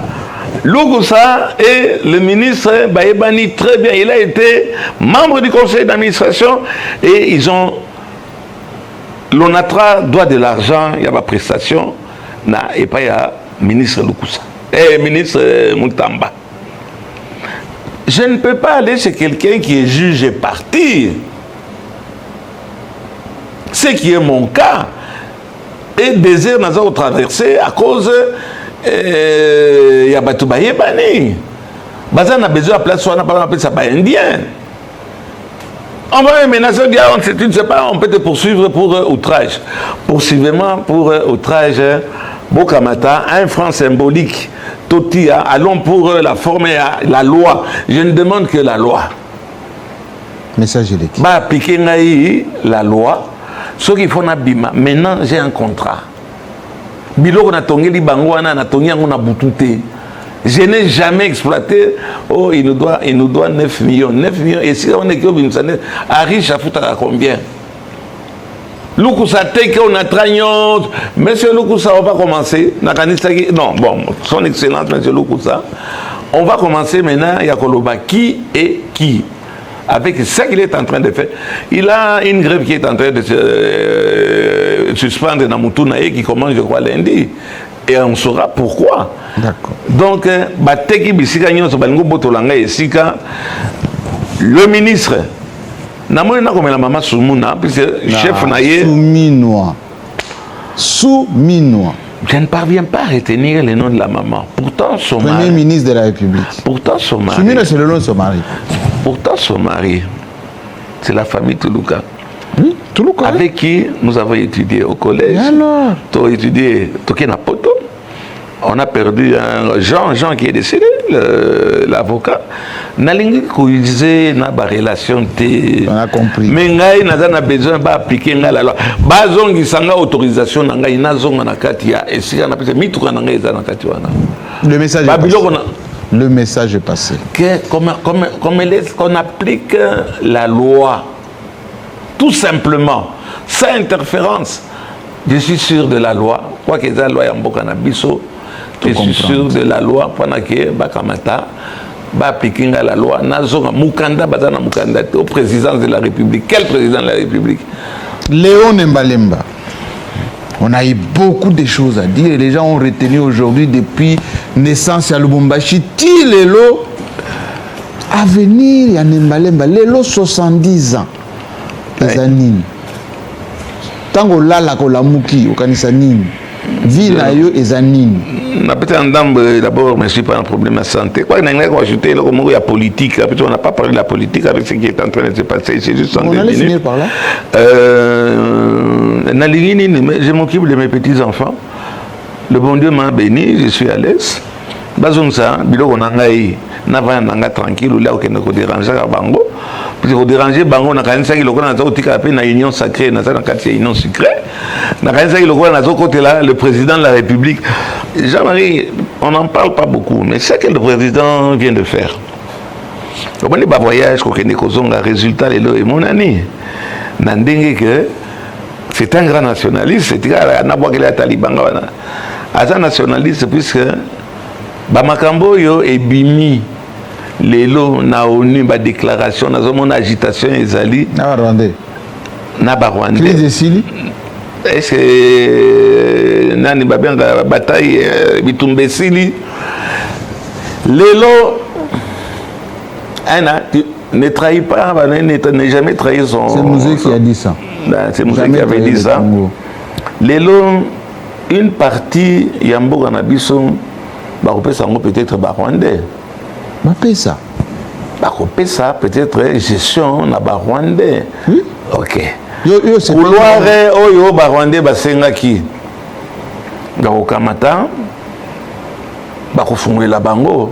B: Lukusa et le ministre Baebani très bien, il a été membre du conseil d'administration et ils ont l'ONATRA doit de l'argent, il y a ma prestation et pas il y a ministre Lukusa et ministre Moutamba. Je ne peux pas aller chez quelqu'un qui est juge et partir. Ce qui est mon cas, et désert nous avons traversé à cause il y a Batoubaye Bani. Bazan a besoin de place, on n'a pas appelé ça indien. On va menacer, tu ne sais pas, on peut te poursuivre pour outrage. Poursuivement pour outrage, Bokamata, 1 franc symbolique. Totia, allons pour la forme, la loi. Je ne demande que la loi.
A: Message électrique.
B: Bah, piquer la loi. Ce qu'il faut n'abîmer. Maintenant, j'ai un contrat. Biloko na tongeli bangwana na tongiango na butute. Je n'ai jamais exploité. Oh, il nous doit 9 millions. 9 millions. Et si on est que à riche, à foutre à combien? Lukusa teke on a tragnon. Monsieur Lukusa, on va commencer. Non, bon, son excellence, monsieur Lukusa. On va commencer maintenant. Il y a Koloba qui et qui. Avec ce qu'il est en train de faire. Il a une grève qui est en train de se suspendre dans Moutouna et qui commence, je crois, lundi. Et on saura pourquoi.
A: D'accord.
B: Donc, le ministre, comme la maman Soumuna, puisque chef naïe.
A: Souminois.
B: Je ne parviens pas à retenir le nom de la maman. Pourtant, son mari.
A: Premier ministre de la République.
B: Pourtant, son mari.
A: Souminois, c'est le nom de son mari.
B: Pourtant, son mari, c'est la famille Toulouka.
A: Oui, Toulouka.
B: Avec qui nous avons étudié au collège.
A: Et alors?
B: Tu as étudié Tokena Poto. on a perdu un Jean qui est décédé, l'avocat. Nalingi disait na ba relation té.
A: On a compris.
B: Mais ngai na besoin ba appliquer la loi. Bazongi sanga autorisation na ngai na zonga na kati ya esika na pese mituka na ngai za na kati wana.
A: Le message est passé. Le message est passé. Qu'on
B: applique la loi, tout simplement, sans interférence. Je suis sûr de la loi. Quoi que la loi en Bokanabiso, je suis sûr de la loi. Pendant que Bakamata va appliquer la loi. Nazonga Mukanda Bazana Mukanda au président de la République. Quel président de la République?
A: Léon Mbalemba. On a eu beaucoup de choses à dire et les gens ont retenu aujourd'hui depuis naissance à Lubumbashi. Tilelo, avenir à Mbalemba, Lelo 70 ans. Les anines. Tango lala ko la muki, au kanisa nini. Vie na yo et anines.
B: D'abord, je ne suis pas un problème de santé. Quoi, on a ajouté la politique. On n'a pas parlé de la politique avec ce qui est en train de se passer. C'est juste
A: on allait finir par là.
B: Je m'occupe de mes petits-enfants. Le bon Dieu m'a béni, je suis à l'aise. Bazonsa, bilo konangai, nava nanga tranquille, là où ne déranger à Bango. Puis on déranger Bango, na kanisa ki lokona na zotika ape na union sacrée, na zana kati union secrète. Na kanisa ki lokona na zokote là, le président de la République. Jean-Marie, on n'en parle pas beaucoup, mais c'est ce que le président vient de faire. On a un voyage, un résultat, et mon année. C'est un grand nationaliste, c'est un taliban. Un nationaliste, puisque Bamakambo yo et Bimi, Lelo, na ONU, ba déclaration, na zone agitation, ezali.
A: Na Rwandais.
B: Na Rwandais.
A: Crise de Sili.
B: Est-ce que nani babenga bataille bitumbe Sili? Lelo, ne trahit pas, ne jamais trahi son.
A: C'est Mouzé qui a dit ça.
B: C'est Mouzé qui avait dit ça. Lelo, une partie Yambo Ganabiso, peut-être Rwandais.
A: Ça.
B: Ça peut-être gestion na Rwandais.
A: Oui.
B: Ok.
A: Couloir
B: oyo Rwandais basengaki. Bakokamata bakofungwela bango.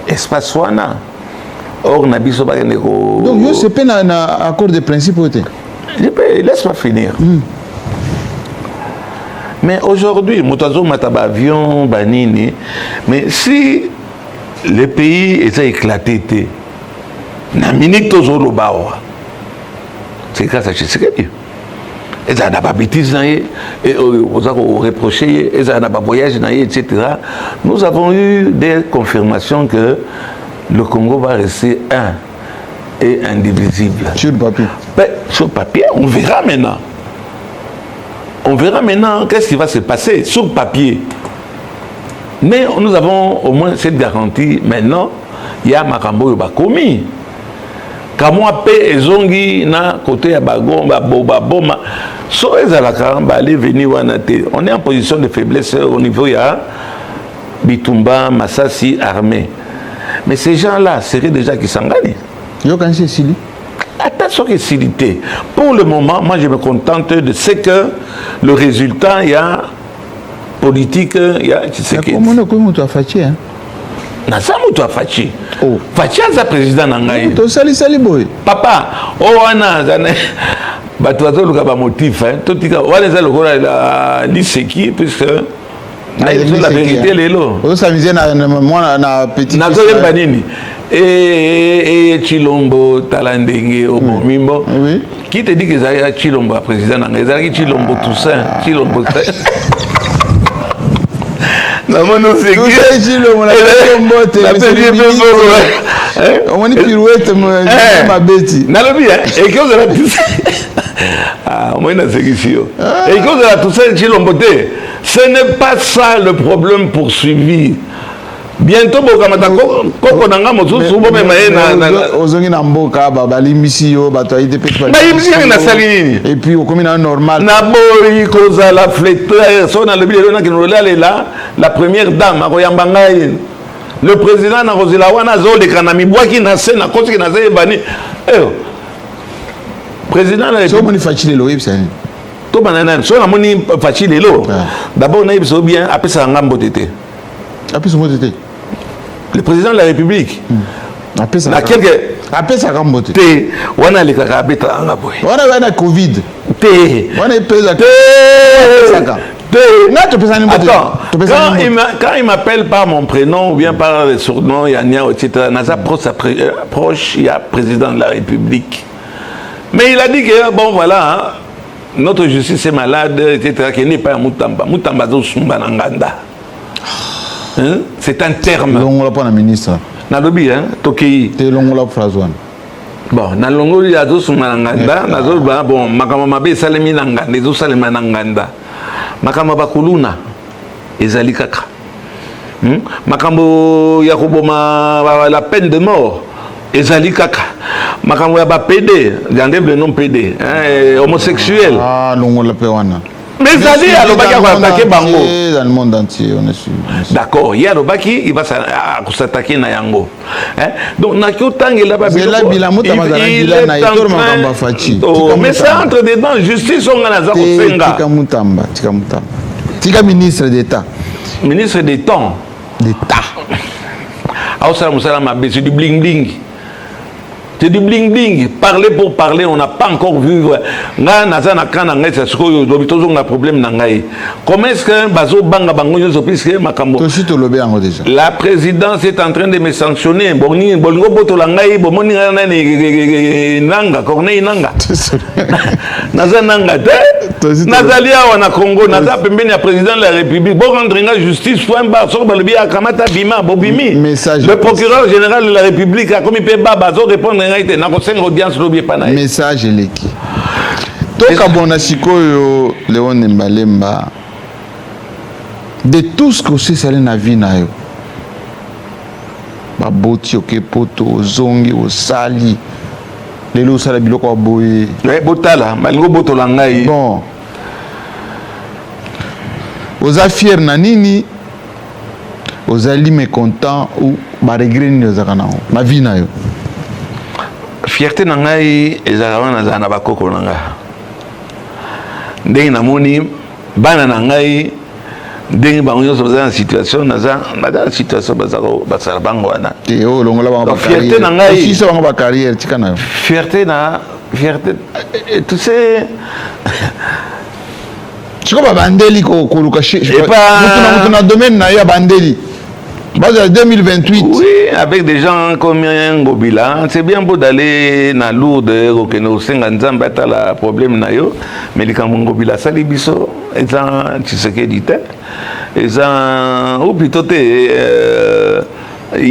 B: Espace wana. Or nabiso bakende ko.
A: Donc c'est pas un accord de principe.
B: Laisse-moi finir. Mais aujourd'hui, Moutazo Mataba avion, Banini, mais si le pays est éclaté, c'est grâce à Tshisekedi. Et ça n'a pas bêtise, et on a reproché, et ça n'a pas voyage, etc. Nous avons eu des confirmations que le Congo va rester un et indivisible.
A: Sur le papier.
B: Sur le papier, on verra maintenant. On verra maintenant qu'est-ce qui va se passer sur le papier. Mais nous avons au moins cette garantie. Maintenant, il y a Makambo Yobakomi. Kamwa pe ezongi na côté ya bagomba boba boma. So ezalaka ba aller venir wanate. On est en position de faiblesse au niveau ya Bitumba, Massassi armé. Mais ces gens-là seraient déjà qui s'engagent.
A: Yo kan c'est Sili.
B: Attention que silité. Pour le moment, moi je me contente de ce que le résultat, il y a politique, il y a Tshisekedi.
A: Comment tu as fait hein?
B: Nasamu tu as fait.
A: Oh.
B: Fachi a président nangai.
A: Tu sali boy.
B: Papa, oh ana zane. Batuazo luka ba motif hein. Totika wana za lokola la liseki puisque la vérité lelo.
A: On s'amuser moi na petit.
B: Na zoye banini. Et Chilombo Talandenge au Mimbo.
A: Oui.
B: Qui te dit que c'est Chilombo président Nangé, Chilombo Toussaint, Chilombo. Non, moi non c'est qui
A: Chilombo on est pirouette ma bêtise.
B: Nalobi et que vous avez Toussaint. Ah, moi na c'est qui et que vous avez Toussaint Chilombo. Ce n'est pas ça le problème poursuivi. Bientôt bokamata koko nanga mosusu bo mema na
A: ozongi na mboka ba limbisi yo bato ite pe
B: ba limbisi na salini
A: et puis au commun normal
B: na bori koza la flétre so na le bilelo na kinolela la première dame akoyamba ngai le président na rozela wana zo de kana mibwaki na se na kosi na ze bani président la
A: so moni facile lo yebsa
B: to banana so na moni facile lo d'abord on a besoin bien après ça ngambo tété
A: après ça tété
B: le président de la République
A: après ça
B: na quelque
A: après ça ngambo tété
B: wana le kaka beta ngabo
A: wana covid
B: té
A: wana pesa té
B: quand il m'appelle par mon prénom ou bien par le surnom Yania, etc., Naza proche, il y a président de la République. Mais il a dit que, bon voilà, hein, notre justice est malade, etc., qu'il n'est pas à Moutamba. Moutamba, c'est un terme.
A: On l'a pas, ministre.
B: Nalobi, hein, Tokei.
A: C'est l'ongola Frazouane.
B: Bon, na longo ya zo sumanganda, na zo ba bon, makama mabe salemi nanganda, zo salema nanganda. Makama bakuluna ezali kaka. Makambo ya koboma la peine de mort ezali kaka. Makambo ya ba PD, j'enlève le nom PD, homosexuel.
A: Ah, longola pewana.
B: Mais Zali alobaki attaquer bango
A: dans le monde entier, on est sûr.
B: D'accord, il alobaki il va s'attaquer na yango. Donc na kyotangela ba mais ça entre dedans justice on na za kosenga.
A: Tika Mutamba. Tika ministre d'État.
B: Ministre d'État. Ah ça musala mabe c'est du bling bling. C'est du bling bling. Parler pour parler, on n'a pas encore vu. Comment est-ce que Bazo Banga Bango la présidence est en train de me sanctionner. Bolongo Botolangai, Bomoni Nanga, Corneille Nanga. Naza Nanga, Nazalia Wana Congo, Naza Pembeni, président de la République. Bon rentrer en justice, faut un bar sur Balbia, Kamata Bima, Bobimi. Le procureur général de la République a commis Peba Bazo répondre.
A: Message eleki toka bona sikoyo Léon Mbalemba de tout ce que c'est salé na vie na yo baboti oke poto ozongi osali lelo osala biloko ya boye
B: botala malingo botola ngai
A: bon oza fier na nini ozali mécontent ou ba regret ni ozaka na vie na yo.
B: Fierté nangai ezalaka na zana bakoko nanga ndenge namoni bana nangai ndenge bango nyonso baza na situation naza situation basala bango wana
A: longola bango
B: fierté nangai
A: aussi bango ba carrière tika na
B: fierté tu sais
A: tu vois bandeli ko luka mutu na domaine na ya bandeli. 2028.
B: Oui, avec des gens comme Ngobila, c'est bien beau d'aller dans Lourdes, que nous sommes la problème nayo, mais les Ngobila salibiso, et ça, tu sais qu'il dit, et ça, ou plutôt il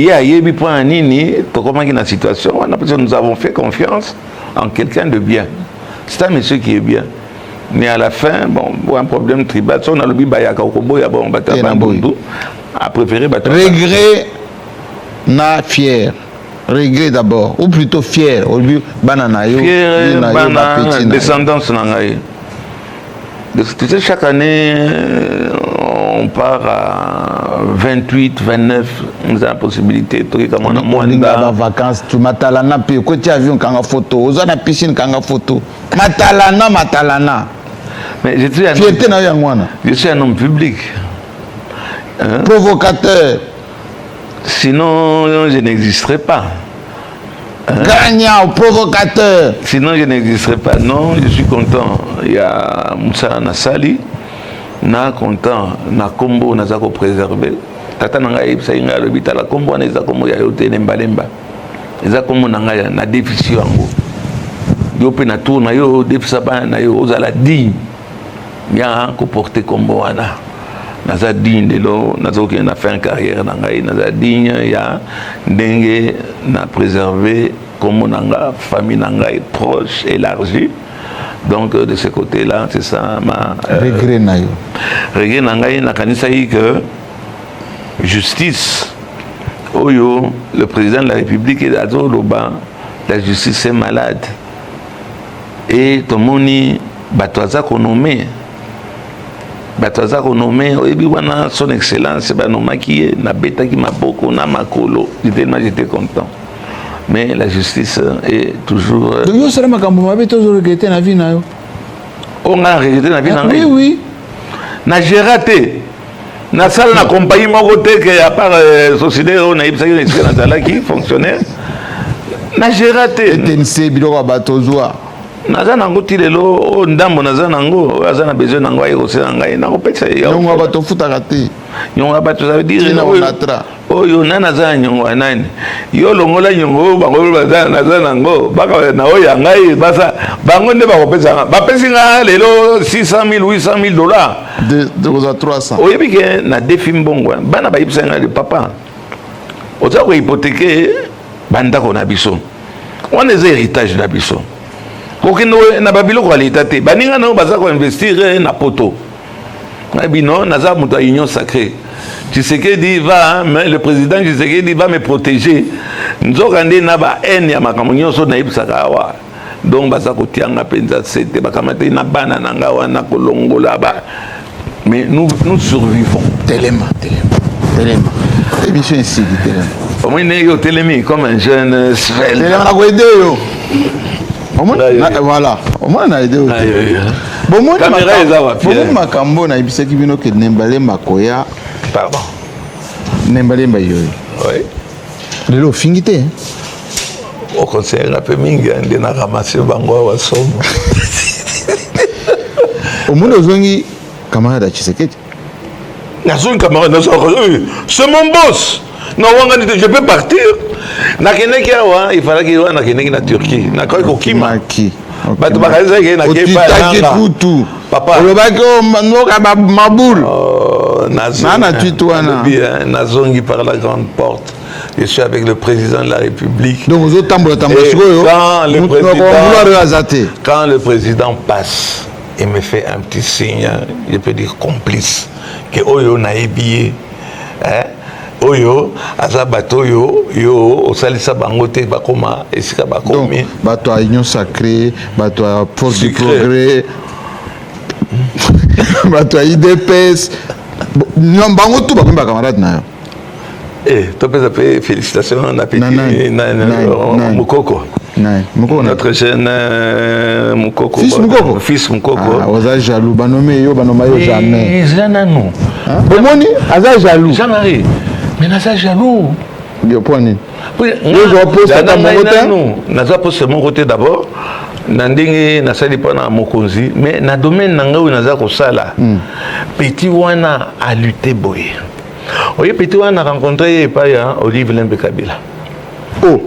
B: y a eu point nini, comment il y a une situation, nous avons fait confiance en quelqu'un de bien. C'est un monsieur qui est bien. Mais à la fin, bon, un problème tribal, on a le bibayaka au Kobo, il y a bon, a préféré
A: regret na fier. Regret d'abord, ou plutôt fier. Au lieu banana yo,
B: fier, banana, descendance nangaï. Tu sais, chaque année, on part à 28, 29, nous avons la possibilité.
A: On a vacances, tu matalana, puis quand tu as vu un photo, on a la piscine, un photo. Matalana.
B: Mais je suis un homme public. Hein?
A: Provocateur.
B: Sinon, je n'existerais pas.
A: Hein? Gagnant, provocateur.
B: Sinon, je n'existerais pas. Non, je suis content. Il y a Moussa Nassali. Na content. Na combo, na zako préservé. Tata nanga ipsa inga lobita la combo na zako ya yote nembalemba. Zako mo nanga na déficit yango. Yo pe na tour na yo déficit ba na yo ozala digne. Ya ko porter combo wana. Naza digne de l'eau, nazo qui a fait une carrière dans la naza digne, ya dengue na préservé comme nanga famille nanga est proche, élargie. Donc de ce côté-là, c'est ça ma
A: regret nayo.
B: Regret nanga na kanisa que justice oyo le président de la République est azo loba, la justice est malade. Et tout le monde batoza konomé batoza renommé wana son excellence banomaki na betaki maboko na makolo j'étais content mais la justice est toujours
A: donc yo sala makambo mabe toujours regretter na vie na yo
B: On a rejeté la vie.
A: Oui, oui.
B: Na géré. Na salle na compagnie mon côté que à part société on a eu ça qui fonctionnaire. Na géré.
A: TNC biloko batozwa.
B: Naza nango tilelo ndambo naza nango azana besoin nango ayi kosela ngai na kopesa ya.
A: Nyongo batofuta kate.
B: Nyongo bato ça veut dire oyo nana za nyongo nani. Yo longola nyongo bango naza nango baka na oya ngai basa bango nde bakopesa. Bapesi nga lelo 600,000 800,000 dollars.
A: De 300.
B: Oyebi ke na défi mbongo bana bayibisa nga de papa. Oza ko hypothéquer bandako na biso. On est héritage na biso. Kokino na babiloko ya leta te baninga nao baza ko investir na poto bino naza muto union sacrée Tshisekedi va mais le président Tshisekedi va me protéger nzoka nde na ba haine ya makambo nyonso na ibisaka wa donc baza ko tianga penza sete bakamate na bana nanga wana kolongola ba mais nous survivons
A: Telema émission ici Telema
B: au moins yo telemi comme un jeune svelte
A: Telema na ko aider yo. Voilà, au moins on a aidé. Bon, moi, makambo na ibisaki bino ke Nembale Makoya.
B: Pardon.
A: Nembale Mayoy.
B: Oui.
A: Lelo fingité.
B: Au conseil un peu mingi ande na ramasser bango wa somo.
A: Au moins ozongi camarade Tshisekedi.
B: Nazon camarade c'est mon boss. Non, je peux partir. Il fallait qu'il y ait en Turquie. Il
A: Turquie.
B: Papa. Nazongi par la grande porte. Je suis avec le président de la République.
A: Donc,
B: quand le président passe, il me fait un petit signe, je peux dire complice, que Oyo n'a billet. Oyo azabato yo osalisa bangote bakoma esika bakomi
A: bato a union sacrée bato a force du progrès bato a IDPS bango tout bakomi ba camarade na
B: yo to pesa pe félicitations na petit Mukoko notre jeune Mukoko fils Mukoko
A: oza jaloux banomé yo jamais
B: zanano
A: bomoni aza jaloux
B: jamais mais naza jaloux.
A: Bien point.
B: Oui, naza poste mon côté d'abord. Nandingi nasali pana mokonzi mais na domaine nanga où naza ko sala. Petit wana a lutté boy. Oye petit wana rencontré pas ya Olive Lembe Kabila. Oh,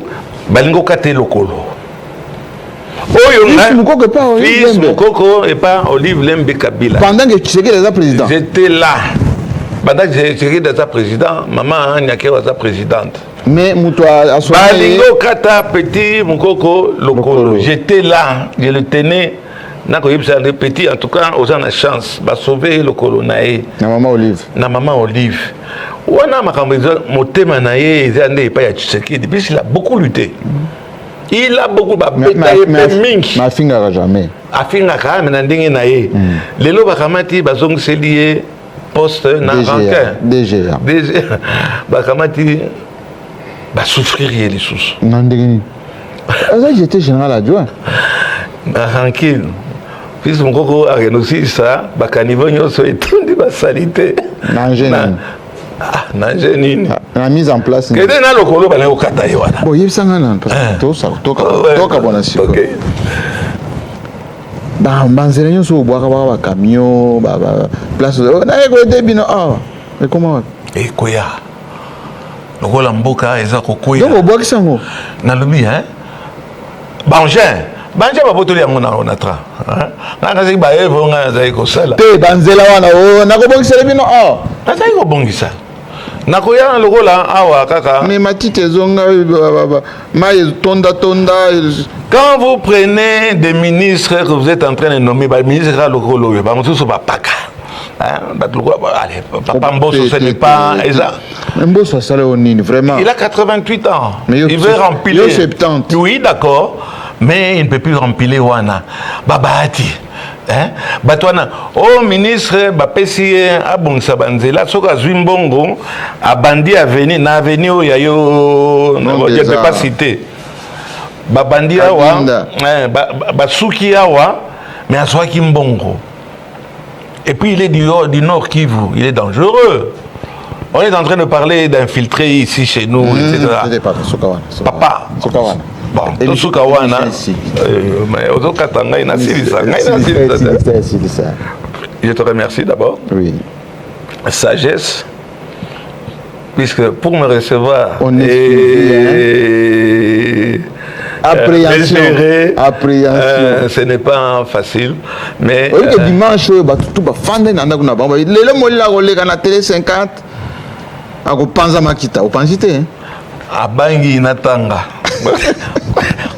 B: balingo kate lokolo. Oyo fils Mukoko et pas Olive Lembe Kabila.
A: Pendant que Tshisekedi était président.
B: J'étais là. Pendant que Tshisekedi était président, maman Nyake était présidente.
A: Mais Moutoua a soigné.
B: Balingo kata petit Mukoko lokolo. J'étais là, je le tenais. Le petit, en tout cas, aux gens la chance, de sauver le colonel.
A: Na maman Olive.
B: Na maman Olive. Ouana Makambezo, Motema Naye, depuis il a beaucoup lutté. Il a beaucoup bataillé.
A: Ma finga jamais.
B: A finga quand même, Nandingue Naye. Les lots Bakamati, Bazong Sélié, poste, Nanrankin.
A: DGA.
B: Bakamati, va souffrir les sous.
A: Nandingue. J'étais général adjoint.
B: Nanrankin. Fils mon coco a renoncé ça, bakanivo nyoso etundi basalite. Nangenine.
A: La mise en place.
B: Que na lokolo bana okata wana.
A: Bon, yebisanga nan parce que toka bonasi. OK. Banzela nyoso obwaka ba camion, ba place na eko debino mais comment
B: ekoya. Lokola mboka eza kokoya.
A: Donc obwakisa ngo.
B: Na lobi Bangin. Banja babotoli yango na onatra nga zaki ba evo nga zaki kosala
A: te banzela wana nakobongisa bino
B: nazaki kobongisa nakoya na lokola awa kaka
A: mais matite ezonga mai tonda
B: quand vous prenez des ministres que vous êtes en train de nommer ba ministre ka lokolo yo ba mosusu ba paka allez papa Mbosso ce n'est pas ça
A: Mbosso ça le nini vraiment
B: il a 88 ans il veut remplir
A: 70
B: oui d'accord. Mais il ne peut plus remplir wana babati batwana au ministre bapesi abongisa banzela soka zwimbongo abandi avenir na avenir yayo je peux pas citer babandi awa basuki awa Mais à soi Kimbongo. Et puis il est du Nord Kivu, il est dangereux. On est en train de parler d'infiltrer ici chez nous, etc. Papa. Bon, tout ce Kawana. Mais aux autres Katanga, il y a je te remercie d'abord.
A: Oui.
B: Sagesse. Puisque pour me recevoir
A: appréhension,
B: ce n'est pas facile, mais
A: oui, que dimanche tout va fonder nanda kuna bamba lelo molila koleka na télé 50 akopanza makita opanzite hein
B: abangi natanga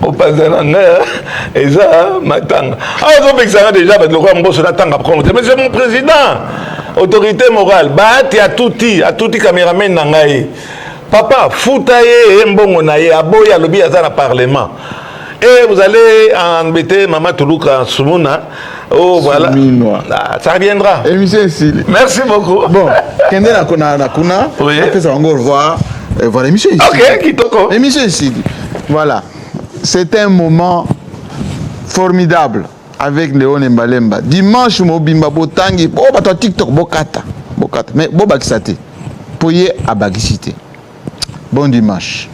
B: opanza nanga eza matanga azo bexanga déjà ba lokwa mboso natanga promote mais c'est mon président autorité morale baati à touti caméraman nangai papa foutaye mbongo na ye aboya lobi aza na parlement et vous allez embêter maman Toulouka Soumouna. Oh voilà. Ça reviendra. Merci beaucoup.
A: Bon, kende na kuna.
B: Oui.
A: Après ça on va revoir voilà émission ici.
B: OK, kitoko.
A: Émission ici. Voilà. C'est un moment formidable avec Léon Mbalemba. Dimanche mobimba botangi bo bato TikTok bokata. Mais bo bakisate. Poye abagisite. Bon dimanche.